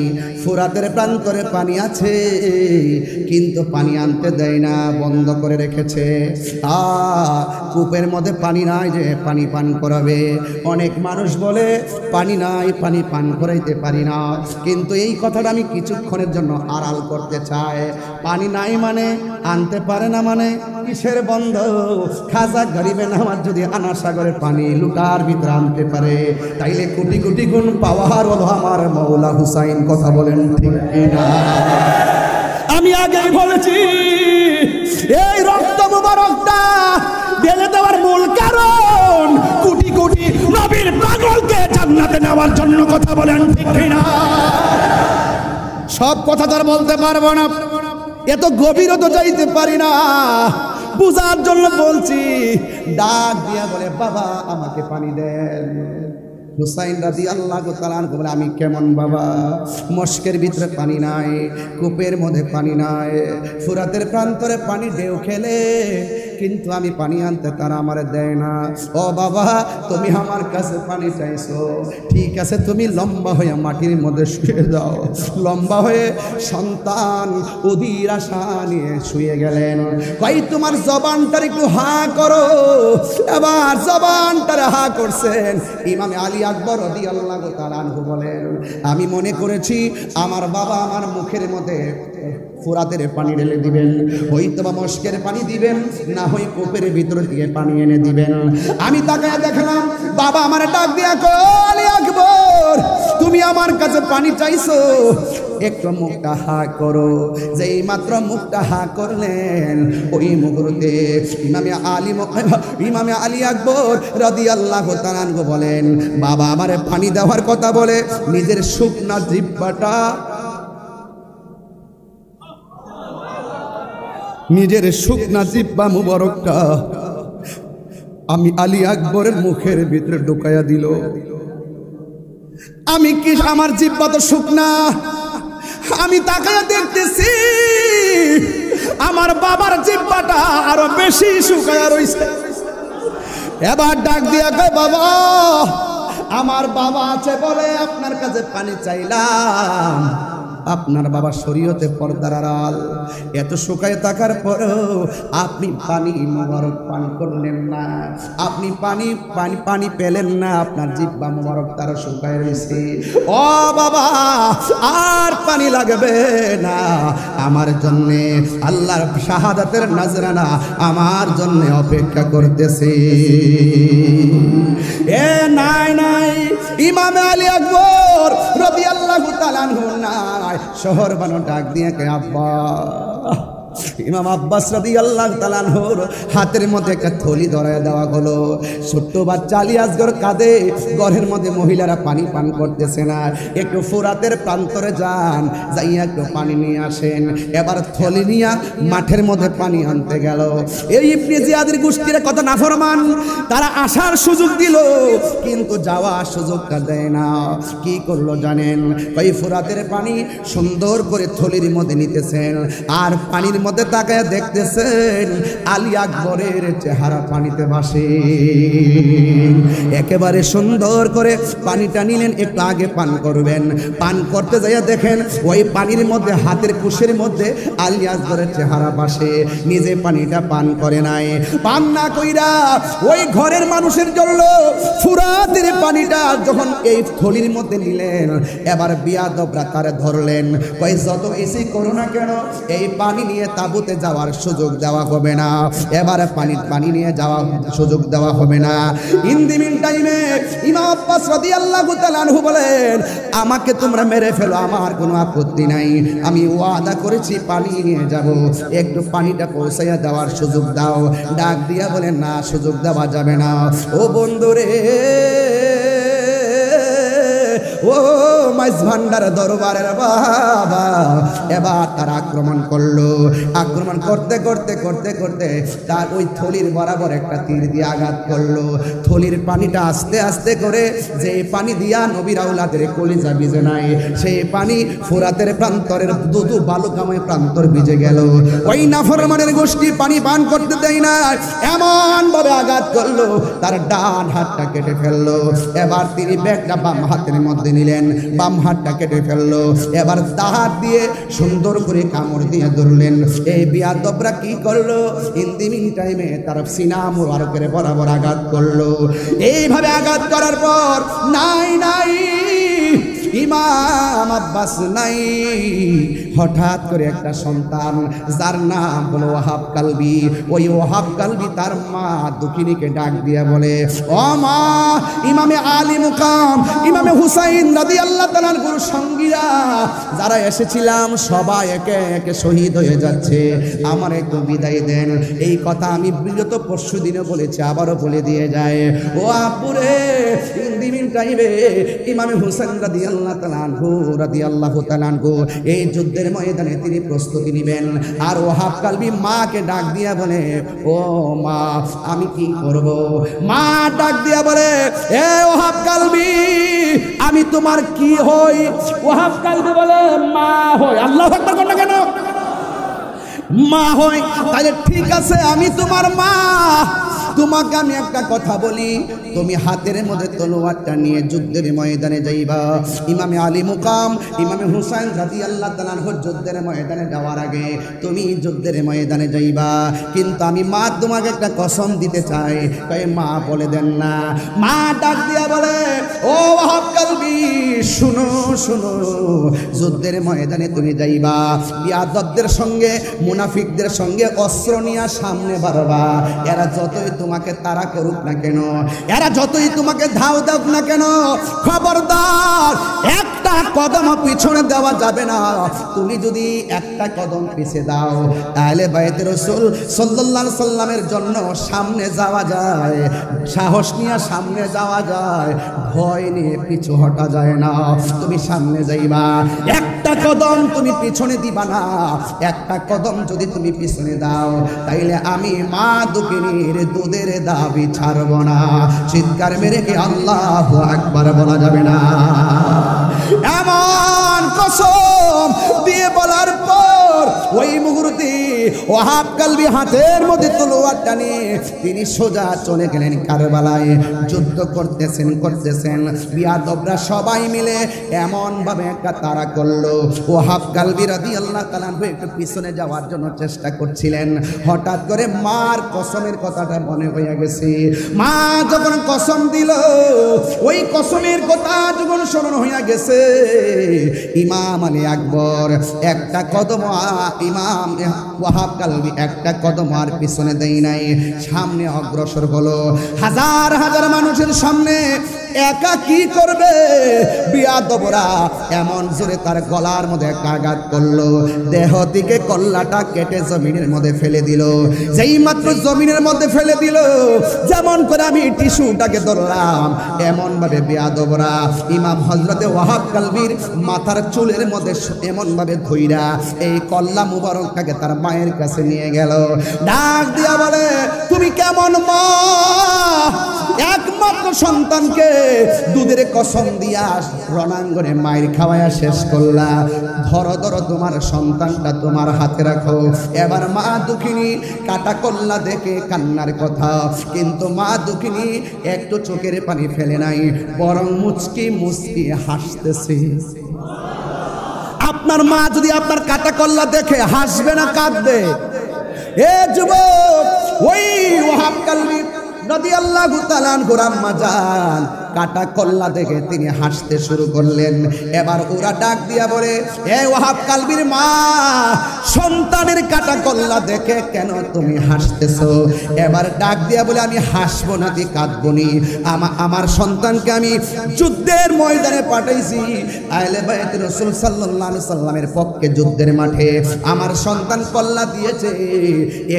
ফুরাতের প্রান্তরে পানি আছে, কিন্তু পানি আনতে দেয় না, বন্ধ করে রেখেছে। কূপের মধ্যে পানি নাই যে পানি পান করাবে। অনেক মানুষ বলে পানি নাই, পানি পান করাইতে পারি না, কিন্তু এই কথাটা আমি কিছুক্ষণের জন্য আড়াল করতে চাই। পানি নাই মানে আনতে পারে না মানে কিসের বন্ধ? খাজা গরিবে নামাজ যদি আনা সাগরের পানি লুটার ভিতরে আনতে পারে, তাইলে কোটি কোটি গুণ পাওয়ার হলো আমার মৌলা হুসাইন। কথা বলেন ঠিক না? আমি আগেই বলেছি, এই রক্ত মুবারকটা ঢেলে দেওয়ার মূল কারণ কোটি কোটি নবীর পাগলকে জান্নাতে নেওয়ার জন্য। কথা বলেন ঠিক না? সব কথা তো আর বলতে পারবো না, এত গভীরও তো যাইতে পারি না, বুঝার জন্য বলছি। ডাক দিয়া বলে, বাবা আমাকে পানি দেন। হুসাইন রাদিয়াল্লাহু তাআলা আনহু বলে, আমি কেমন বাবা, মস্কের ভিতরে পানি নাই, কূপের মধ্যে পানি নাই, ফুরাতের প্রান্তরে পানি ঢেউ খেলে, কিন্তু আমি পানি আনতে তারা আমারে দেয় না। ও বাবা, তুমি আমার কাছে পানি চাইছো, ঠিক আছে, তুমি লম্বা হয়ে মাটির মধ্যে শুয়ে যাও। লম্বা হয়ে সন্তান অধীর আশা নিয়ে শুয়ে গেলেন। ভাই তোমার জবানটার একটু হা করো। এবার জবানটারে হা করছেন। ইমামে আলী আকবর রাদিয়াল্লাহু তাআলা আনহু বলেন, আমি মনে করেছি আমার বাবা আমার মুখের মধ্যে ফুরাতের পানি ঢেলে দিবেন, হয়তো বা মস্কের পানি দিবেন, না হয় কূপের ভিতর থেকে পানি এনে দিবেন। আমি তাকায় দেখলাম বাবা আমার ডাক দিয়া কয়, আলী আকবর তুমি আমার কাছে পানি চাইছো, একটু মুখটা হা করো। যেই মাত্র মুখটা হা করলেন, ওই মুহূর্তে ইমামে আলী আকবর রাদিয়াল্লাহু তাআলা আনহু বলেন, বাবা আমারে পানি দেওয়ার কথা বলে নিজের শুকনা জিহ্বাটা, নিজের শুকনা জিহ্বা মুবারকটা আমি আলী আকবরের মুখের ভিতরে ঢুকাইয়া দিল। আমি কি, আমার জিহ্বা তো শুকনা, আমি তাকায়া দেখতেছি আমার বাবার জিহ্বাটা আরো বেশি শুকায়া রইছে। এবার ডাক দিয়া কয়, বাবা আমার বাবা আছে বলে আপনার কাছে পানি চাইলাম। আপনার বাবা শরীয়তে পর্দার আড়াল, এত শুকায় থাকার পরেও আপনি পানি মোবারক পান করলেন না, আপনি পানি পানি পানি পেলেন না, আপনার জিহ্বা মোবারক তারা শুকায় রয়েছে। ও বাবা আর পানি লাগবে না, আমার জন্যে আল্লাহর শাহাদাতের নজরানা আমার জন্যে অপেক্ষা করতেছে। এ নাই নাই, ইমামে আলী আকবর রাদিয়াল্লাহু তাআলা আনহু নাই, শহর বানো ডাক দিয়ে কে আব্বা। ইমাম আব্বাস রাদিয়াল্লাহু তাআলা আনহুর হাতের মধ্যে একটা থলি ধরায় দেওয়া হলো। ছোট্ট বাচ্চা আলী আসগর কাঁদে, ঘরের মধ্যে মহিলারা পানি পান করতেছে না, একটু ফুরাতের প্রান্তরে যান, যাইয়া একটু পানি নিয়ে আসেন। এবার থলি নিয়া মাঠের মধ্যে পানি আনতে গেল। এই ইবনে জিয়াদের গোষ্ঠীর কত নাফরমান, তারা আসার সুযোগ দিল কিন্তু যাওয়ার সুযোগটা দেয় না। কি করলো জানেন? ওই ফুরাতের পানি সুন্দর করে থলির মধ্যে নিতেছেন, আর পানির মধ্যে তাকায় দেখতেছেন আলী আকবরের চেহারা পানিতে ভাসে। একেবারে সুন্দর করে পানিটা নিলেন, একটু আগে পান করবেন। পান করতে যাইয়া দেখেন ওই পানির মধ্যে হাতের কুশের মধ্যে আলী আকবরের চেহারা ভাসে। নিজে পানিটা পান করে নাই, পান না কইরা ওই ঘরের মানুষের জন্য ফুরাতের পানিটা যখন এই থলির মধ্যে নিলেন, এবার বিয়াদবরা তারে ধরলেন, কই যত এসি করো না কেন এই পানি নিয়ে তাঁবুতে যাওয়ার সুযোগ দেওয়া হবে না, এবার পানি নিয়ে যাওয়ার সুযোগ দেওয়া হবে না। ইন দি মিন টাইমে ইমাম আব্বাস রাদিয়াল্লাহু তাআলা আনহু বলেন, আমাকে তোমরা মেরে ফেলো, আমার কোনো আপত্তি নাই, আমি ওয়াদা করেছি পানি নিয়ে যাব, একটু পানিটা পৌঁছাইয়া দেওয়ার সুযোগ দাও। ডাক দিয়া বলেন, না, সুযোগ দেওয়া যাবে না। ও বন্ধুরে, ও মাইজ ভান্ডার দরবারের বাবা, এবার তারা আক্রমণ করলো। আক্রমণ করতে করতে করতে করতে তার ওই থলির বরাবর একটা তীর দিয়ে আঘাত করলো। থলির পানিটা আস্তে আস্তে করে, যে পানি দিয়া নবীর আওলাদের কলিজা ভিজে নাই, সেই পানি ফোরাতের প্রান্তরের দুদু বালুকাময় প্রান্তর ভিজে গেল। ওই নাফরমানের গোষ্ঠী পানি পান করতে দেয় না, এমন ভাবে আঘাত করলো তার ডান হাতটা কেটে ফেললো। এবার তিনি ব্যাগটা বাম হাতের মধ্যে নিলেন, বাম হাতটা কেটে ফেললো। এবার হাত দিয়ে সুন্দর করে কামড় দিয়ে ধরলেন। এই বিয়াদবরা কি করলো, ইন দি মিন টাইমে তার সিনা মুবারকের বরাবর আঘাত করলো। এইভাবে আঘাত করার পর নাই ইমাম আব্বাস নাই, হঠাৎ করে একটা সন্তান যার নাম হলো ওয়াহাব কালবি, ওই ওয়াহাব কালবি তার মা দুঃখিনীকে ডাক দিয়ে বলে, ও মা, ইমামে আলী মুকাম ইমামে হুসাইন রাদিয়াল্লাহু তাআলার গুরু সঙ্গীরা যারা এসেছিলাম সবাই একে একে শহীদ হয়ে যাচ্ছে, আমার একটু বিদায় দেন। এই কথা আমি বিগত পরশু দিনে বলেছি, আবারও বলে দিয়ে যায়। ও আপুরে, ইন্দিমিন টাইমে ইমামে হুসাইন রাদিয়াল্লাহু তাআলা আনহু এই যুদ্ধের ময়দানে তিনি প্রস্তুতি নেবেন। আর ওয়াহাব কালবি মাকে ডাক দিয়া বলে, ও মা, আমি কি করব? মা ডাক দিয়া বলে, এ ওয়াহাব কালবি, আমি তোমার কি হই? ওয়াহাব কালবি বলে, মা হই। আল্লাহু আকবার বলেন না কেন? মা হই, তাহলে ঠিক আছে, আমি তোমার মা। তোমাকে আমি একটা কথা বলি, তুমি হাতের মধ্যে তলোয়ারটা নিয়ে যুদ্ধের ময়দানে যাইবা। ইমামে আলী মুকাম ইমামে হুসাইন রাদিয়াল্লাহু তাআলা আনহু যুদ্ধের ময়দানে যাওয়ার আগে তুমি যুদ্ধের ময়দানে যাইবা, কিন্তু আমি মা তোমাকে একটা কসম দিতে চাই। তাই মা বলে দেন না। মা ডাক দিয়া বলে, ও ওয়াহাব কালবি, শুনো শুনো, যুদ্ধের ময়দানে তুমি যাইবা, বিয়াদবদের সঙ্গে মুনাফিকদের সঙ্গে অস্ত্র নিয়ে সামনে বাড়বা। এরা যতই তোমাকে তাড়া করুক না কেন, এরা যতই তোমাকে ধাও দাও না কেন, খবরদার একটা কদম পিছনে দেওয়া যাবে না। তুমি যদি একটা কদম পিছে দাও, তাহলে বাইতে রাসূল সাল্লাল্লাহু আলাইহি সাল্লামের জন্য সামনে যাওয়া যায়, সাহস নিয়ে সামনে যাওয়া যায়, ভয় নিয়ে পিছু হটা যায় না। তুমি সামনে যাইবা, একটা কদম তুমি পিছনে দিবা না। একটা কদম যদি তুমি পিছনে দাও, তাইলে আমি মা দুঃখিনীর দুধের দাবি ছাড়ব না। চিৎকার মেরে কি আল্লাহু আকবার বলা যাবে না? এমন কসম দিয়ে বলার পর ওই মুহূর্তে ওয়াহাব কালবি হাতের মধ্যে তলোয়ারটা নিয়ে তিনি সোজা চলে গেলেন কারবালায়। যুদ্ধ করতেছেন বিয়াদবরা সবাই মিলে এমন ভাবে একটা তাড়া করলো। ওয়াহাব কালবি রাদিয়াল্লাহু তাআলা একটু পিছনে যাওয়ার জন্য চেষ্টা করছিলেন। হঠাৎ করে মার কসমের কথাটা মনে হয়ে গেছে। মা যখন কসম দিল, ওই কসমের কথা যখন স্মরণ হয়ে গেছে, ইমাম আলী আকবর একটা কদম, ইমাম ওয়াহাব কালবি একটা কদম আর পিছনে দেয় নাই, সামনে অগ্রসর হলো। হাজার হাজার মানুষের সামনে একা কি করবে? বিয়াদবরা এমন জোরে তার গলার মধ্যে একটা আঘাত করলো, দেহ থেকে কল্লাটা কেটে জমিনের মধ্যে ফেলে দিল। যেই মাত্র জমিনের মধ্যে ফেলে দিল, যেমন করে আমি টিস্যুটাকে ধরলাম, এমন ভাবে বিয়াদবরা ইমাম হযরতে ওয়াহাব কালবির মাথার চুলের মধ্যে এমন ভাবে ধইরা এই কল্লা মুবারকটাকে তার মায়ের কাছে নিয়ে গেল। ডাক দিয়া বলে, তুমি কেমন মা, একমাত্র সন্তানকে দুধের কসম দিয়া রণাঙ্গনে মায়ের খাওয়ায়া শেষ করলা। ধরো ধরো তোমার সন্তানটা তোমার হাতে রাখো। এবার মা দুঃখিনী কাটা কল্লা দেখে কান্নার কথা, কিন্তু মা দুঃখিনী একটু চোখের পানি ফেলে নাই, বরং মুচকি মুচকি হাসতেছে। আপনার মা যদি আপনার কাটা কল্লা দেখে হাসবে না কাঁদবে? এ যুবক, ওই ওয়াহাব কালবি রাদিয়াল্লাহু তাআলা আনহু আম্মা জান কাটা কল্লা দেখে তিনি হাসতে শুরু করলেন। এবার ওরা ডাক দিয়া বলে, এ ওয়াহাব কালবির মা, সন্তানের কাটা কল্লা দেখে কেন তুমি হাসতেছো? এবার ডাক দিয়া বলে, আমি হাসবো না কি কাঁদবো নি? আমার সন্তানকে আমি যুদ্ধের ময়দানে পাঠাইছি, আহলে বাইত রাসূল সাল্লাল্লাহু আলাইহি সাল্লামের পক্ষে যুদ্ধের মাঠে আমার সন্তান কল্লা দিয়েছে।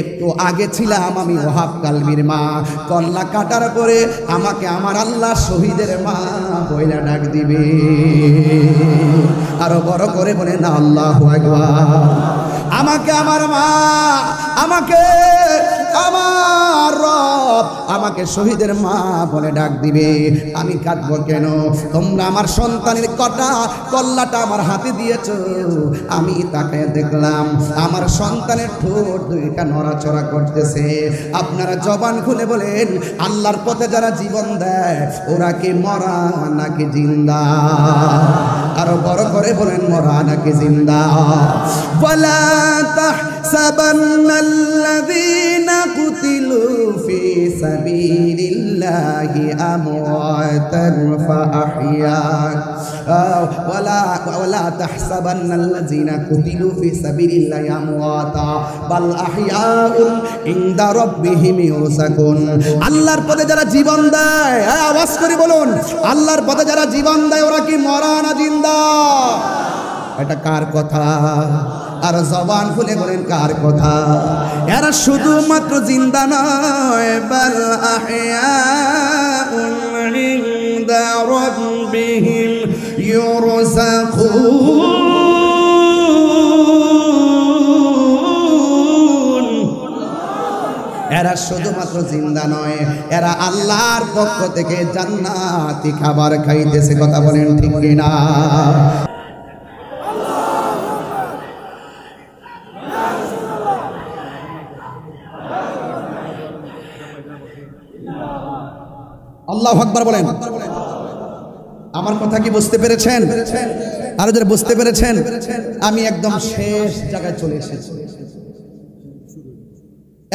একটু আগে ছিলাম আমি ওয়াহাব কালবির মা, কল্লা কাটার পরে আমাকে আমার আল্লাহ শহীদের মা বইলা ডাক দিবে। আরো বড় করে বলে না আল্লাহু আকবার। আমাকে আমার মা, আমাকে আমার রব আমাকে শহীদের মা বলে ডাক দিবে। আমি কাঁদবো কেন? তোমরা আমার সন্তানের কল্লাটা আমার হাতে দিয়েছো। আমি তাকে দেখলাম আমার সন্তানের ঠোঁট দুইটা নড়াচড়া করতেছে। আপনারা জবান খুলে বলেন, আল্লাহর পথে যারা জীবন দেয় ওরা কি মরা নাকি জিন্দা? আরো বড় করে বলেন, মরা নাকি জিন্দা? ওয়ালা তাহসাবান্নাল্লাযীনা কুতিলু ফি সাবিলিল্লাহি আমওয়াতান ফাআহইয়া ওয়ালা তাহসাবান্নাল্লাযীনা কুতিলু ফি সাবিলিল্লাহি আমওয়াতা বাল আহইয়াউন ইনদা রাব্বিহিম ইউরযাকুন। আল্লাহর পথে যারা জীবন দেয়, আওয়াজ করে বলুন, আল্লাহর পথে যারা জীবন দেয় ওরা কি মরা না জিন্দা? এটা কার কথা? আর জবান খুলে বলেন কার কথা? এরা শুধুমাত্র জিন্দা নয়, বাল আহইয়াউন ইনদা রাব্বিহিম ইউরযাকুন। এরা শুধুমাত্র জিন্দা নয়, এরা আল্লাহর পক্ষ থেকে জান্নাতি খাবার খাইতেছে। কথা বলেন ঠিক কিনা? আল্লাহু আকবার বলেন। আমার কথা কি বুঝতে পেরেছেন? আরো যারা বুঝতে পেরেছেন, আমি একদম শেষ জায়গায় চলে এসেছি,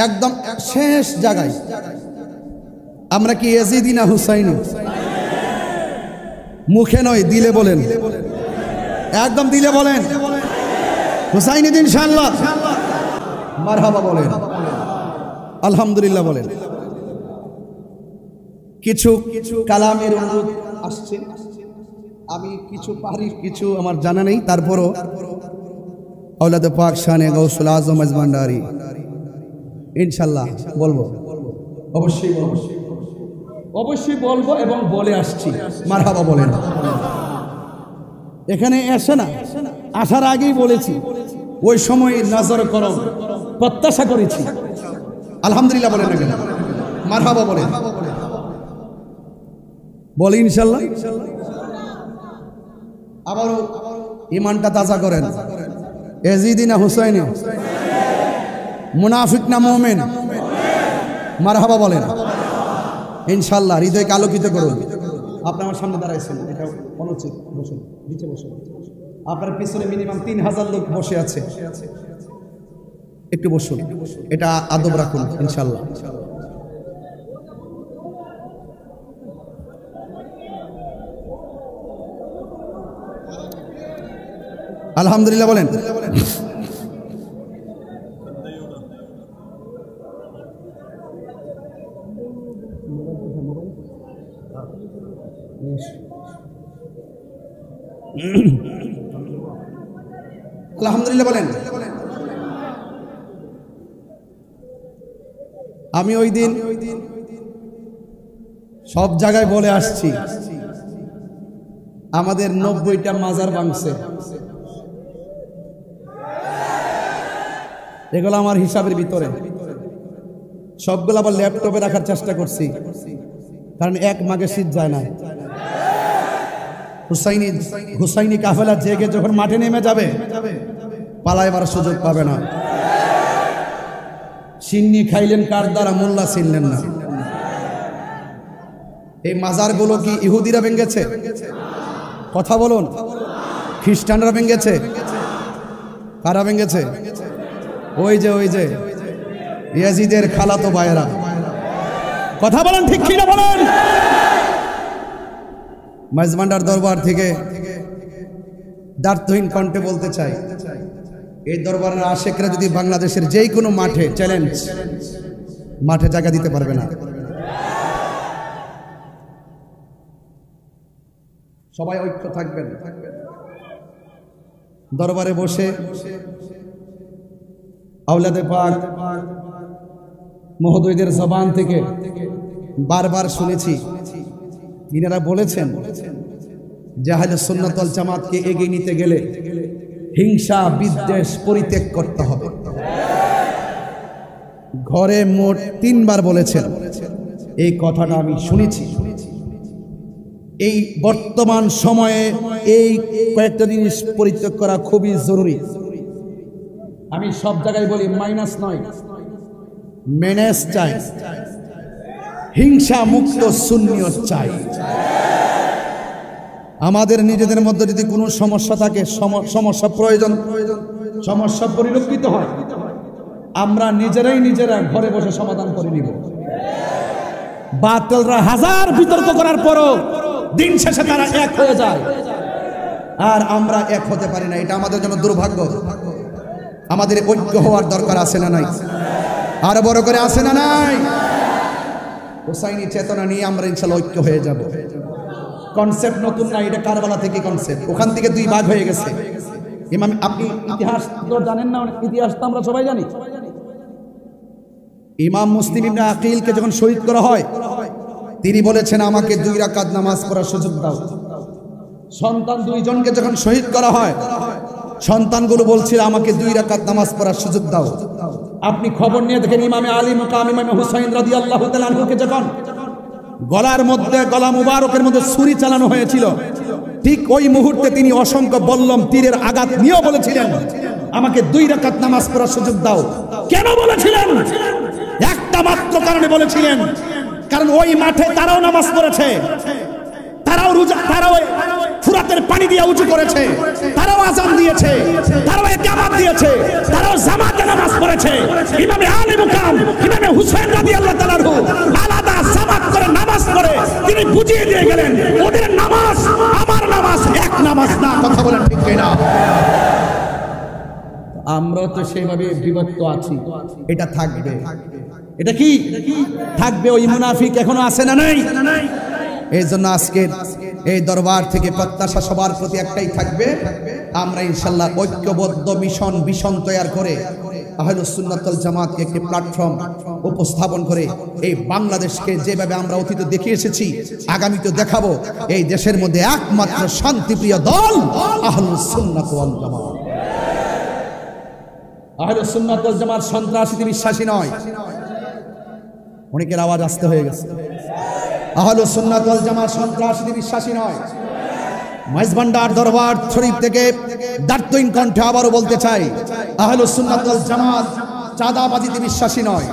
একদম শেষ জায়গায়। আমরা কি ইয়াজিদি না হুসাইনি? মুখে নয়, দিলে বলেন, একদম দিলে বলেন হুসাইনি ইনশাআল্লাহ। মারহাবা বলেন, আলহামদুলিল্লাহ বলেন। কিছু কালামের অনুরোধ আসছে, আমি কিছু পারি, কিছু আমার জানা নেই, তারপরও আওলাদে পাক শানে গাউসুল আজম আজমান্ডারি ইনশাআল্লাহ বলবো, অবশ্যই বলবো, অবশ্যই বলবো এবং বলে আসছি। মারহাবা বলেন। এখানে এসে না আসার আগেই বলেছি, ওই সময় নজর করম প্রত্যাশা করেছি। আলহামদুলিল্লাহ বলেন না কেন? মারহাবা বলেন, বলি ইনশাআল্লাহ। আবারও ইমানটা তাজা করেন। ইয়াজিদি না হুসাইনি? মুনাফিক না মুমিন? মারহাবা বলেন ইনশাআল্লাহ। হৃদয়কে আলোকিত করুন। আপনি আমার সামনে দাঁড়াইছেন, এটা অনুচিত। বসুন, নিচে বসুন। আপনার পিছনে মিনিমাম 3000 লোক বসে আছে, একটু বসুন, এটা আদব রাখুন ইনশাআল্লাহ। আলহামদুলিল্লাহ বলেন। আলহামদুলিল্লাহ বলেন। আমি ওই দিন সব জায়গায় বলে আসছি, আমাদের 90টা মাজার ভাঙছে। এগুলো আমার হিসাবের ভিতরে। সবগুলো আবার ল্যাপটপে রাখার চেষ্টা করছি, কারণ এক মাঘে শীত যায় না। হুসাইনি কাফেলা জেগে যখন মাঠে নেমে যাবে, পালাইবার সুযোগ পাবে না। সিন্নি খাইলেন কার দ্বারা? মোল্লা চিনলেন না। এই মাজারগুলো কি ইহুদিরা ভেঙেছে? কথা বলুন। খ্রিস্টানরা ভেঙেছে? কারা ভেঙেছে? ওই যে ইয়াজিদের খালাতো ভাইয়েরা। কথা বলেন ঠিক কিনা বলেন। মাইজভান্ডার দরবার থেকে দ্বার্থহীন কণ্ঠে বলতে চাই, এই দরবারের আশেকরা যদি বাংলাদেশের যেই কোনো মাঠে চ্যালেঞ্জ, মাঠে জায়গা দিতে পারবে না। সবাই ঐক্য থাকবেন। দরবারে বসে আওলাদে পাক মহোদয়দের জবান থেকে বারবার শুনেছি, ইনারা বলেছেন যে আহলে সুন্নাত ওয়াল জামাতকে এগিয়ে নিতে গেলে হিংসা বিদ্বেষ পরিত্যাগ করতে হবে। ঘরে মোট 3 বার বলেছেন। এই কথাটা আমি শুনেছি। এই বর্তমান সময়ে এই কয়েকটা জিনিস পরিত্যাগ করা খুবই জরুরি। আমি সব জায়গায় বলি, মাইনাস নয়, মেনেস চাই, হিংসা মুক্ত সুন্নিয়ত চাই। আমাদের নিজেদের মধ্যে যদি কোনো সমস্যা থাকে, সমস্যা প্রয়োজন, সমস্যা পরিলক্ষিত হয়, আমরা নিজেরা ঘরে বসে সমাধান করে নিব। বাতিলরা হাজার বিতর্ক করার পরও দিন শেষে তারা এক হয়ে যায়, আর আমরা এক হতে পারি না। এটা আমাদের জন্য দুর্ভাগ্য। আমাদের ঐক্য হওয়ার দরকার আছে না নাই? আর বড় করে আছে না নাই? হুসাইনি চেতনা নিয়ে আমরা ইনশাআল্লাহ ঐক্য হয়ে যাব। কনসেপ্ট নতুন না, এটা কারবালা থেকে কনসেপ্ট। ওখান থেকে 2 ভাগ হয়ে গেছে। ইমাম, আপনি ইতিহাস তো জানেন না? ইতিহাস তো আমরা সবাই জানি। ইমাম মুসলিম ইবনে আকিলকে যখন শহীদ করা হয়, তিনি বলেছেন আমাকে 2 রাকাত নামাজ পড়ার সুযোগ দাও। সন্তান 2 জনকে যখন শহীদ করা হয়, সন্তানগুলো বলছিল আমাকে 2 রাকাত নামাজ পড়ার সুযোগ দাও। আপনি খবর নিয়ে দেখেন, ইমামে আলী মুকাম ইমামে হুসাইন রাদিয়াল্লাহু তাআলা আনহুকে যখন গলার মধ্যে, গলা মুবারকের মধ্যে ছুরি চালানো হয়েছিল, ঠিক ওই মুহূর্তে তিনি অসংখ্য বল্লম তীরের আঘাত নিয়েও বলেছিলেন আমাকে 2 রাকাত নামাজ পড়ার সুযোগ দাও। কেন বলেছিলেন? একটা মাত্র কারণে বলেছিলেন, কারণ ওই মাঠে তারাও নামাজ পড়েছে, তারাও ফুরাতের পানি দিয়ে উঁচু করেছে, তারাও আযান দিয়েছে, তারাও ইকামত দিয়েছে, তারাও জামাতে নামাজ পড়েছে। ইমামে আলী মুকাম ইমামে হুসাইন রাদিয়াল্লাহু তাআলা আনহু আলাদা জামাত করে নামাজ পড়ে তিনি বুঝিয়ে দিয়ে গেলেন, ওদের নামাজ আমার নামাজ এক নামাজ না। কথা বলেন ঠিক কিনা? আমরা তো সেইভাবে বিভক্ত আছি। এটা থাকবে। এটা কি থাকবে? ওই মুনাফিক এখনো আছে না নাই? এই জন্য আজকে এই দরবার থেকে প্রত্যাশা সবার প্রতি একটাই থাকবে, আমরা ইনশাআল্লাহ ঐক্যবদ্ধ মিশন তৈরি করে আহলুস সুন্নাত ওয়াল জামাতকে একটি প্ল্যাটফর্ম উপস্থাপন করে এই বাংলাদেশকে যেভাবে আমরা অতীতে দেখে এসেছি, আগামীতে দেখাবো। এই দেশের মধ্যে একমাত্র শান্তিপ্রিয় দল আহলুস সুন্নাত ওয়াল জামাত। আহলুস সুন্নাত ওয়াল জামাত সন্ত্রাসীতে বিশ্বাসী নয়। অনেকের আওয়াজ আসতে হয়ে গেছে। আহলুস সুন্নাত ওয়াল জামাত সন্ত্রাসীতে বিশ্বাসী নয়। মাইজভান্ডার দরবার শরীফ থেকে দার্থহীন কণ্ঠে আবারও বলতে চাই, আহলুস সুন্নাত ওয়াল জামাত চাঁদাবাজিতে বিশ্বাসী নয়,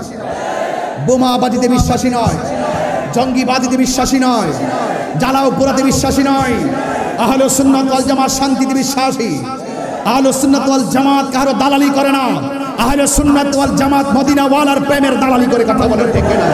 বোমাবাজিতে বিশ্বাসী নয়, জঙ্গিবাজিতে বিশ্বাসী নয়, জ্বালাও পোড়াতে বিশ্বাসী নয়। আহলুস সুন্নাত ওয়াল জামাত শান্তিতে বিশ্বাসী। আহলুস সুন্নাত ওয়াল জামাত কারো দালালি করে না। আহলুস সুন্নাত ওয়াল জামাত মদিনা ওয়ালার প্রেমের দালালি করে। কথা বলেন ঠিক কিনা?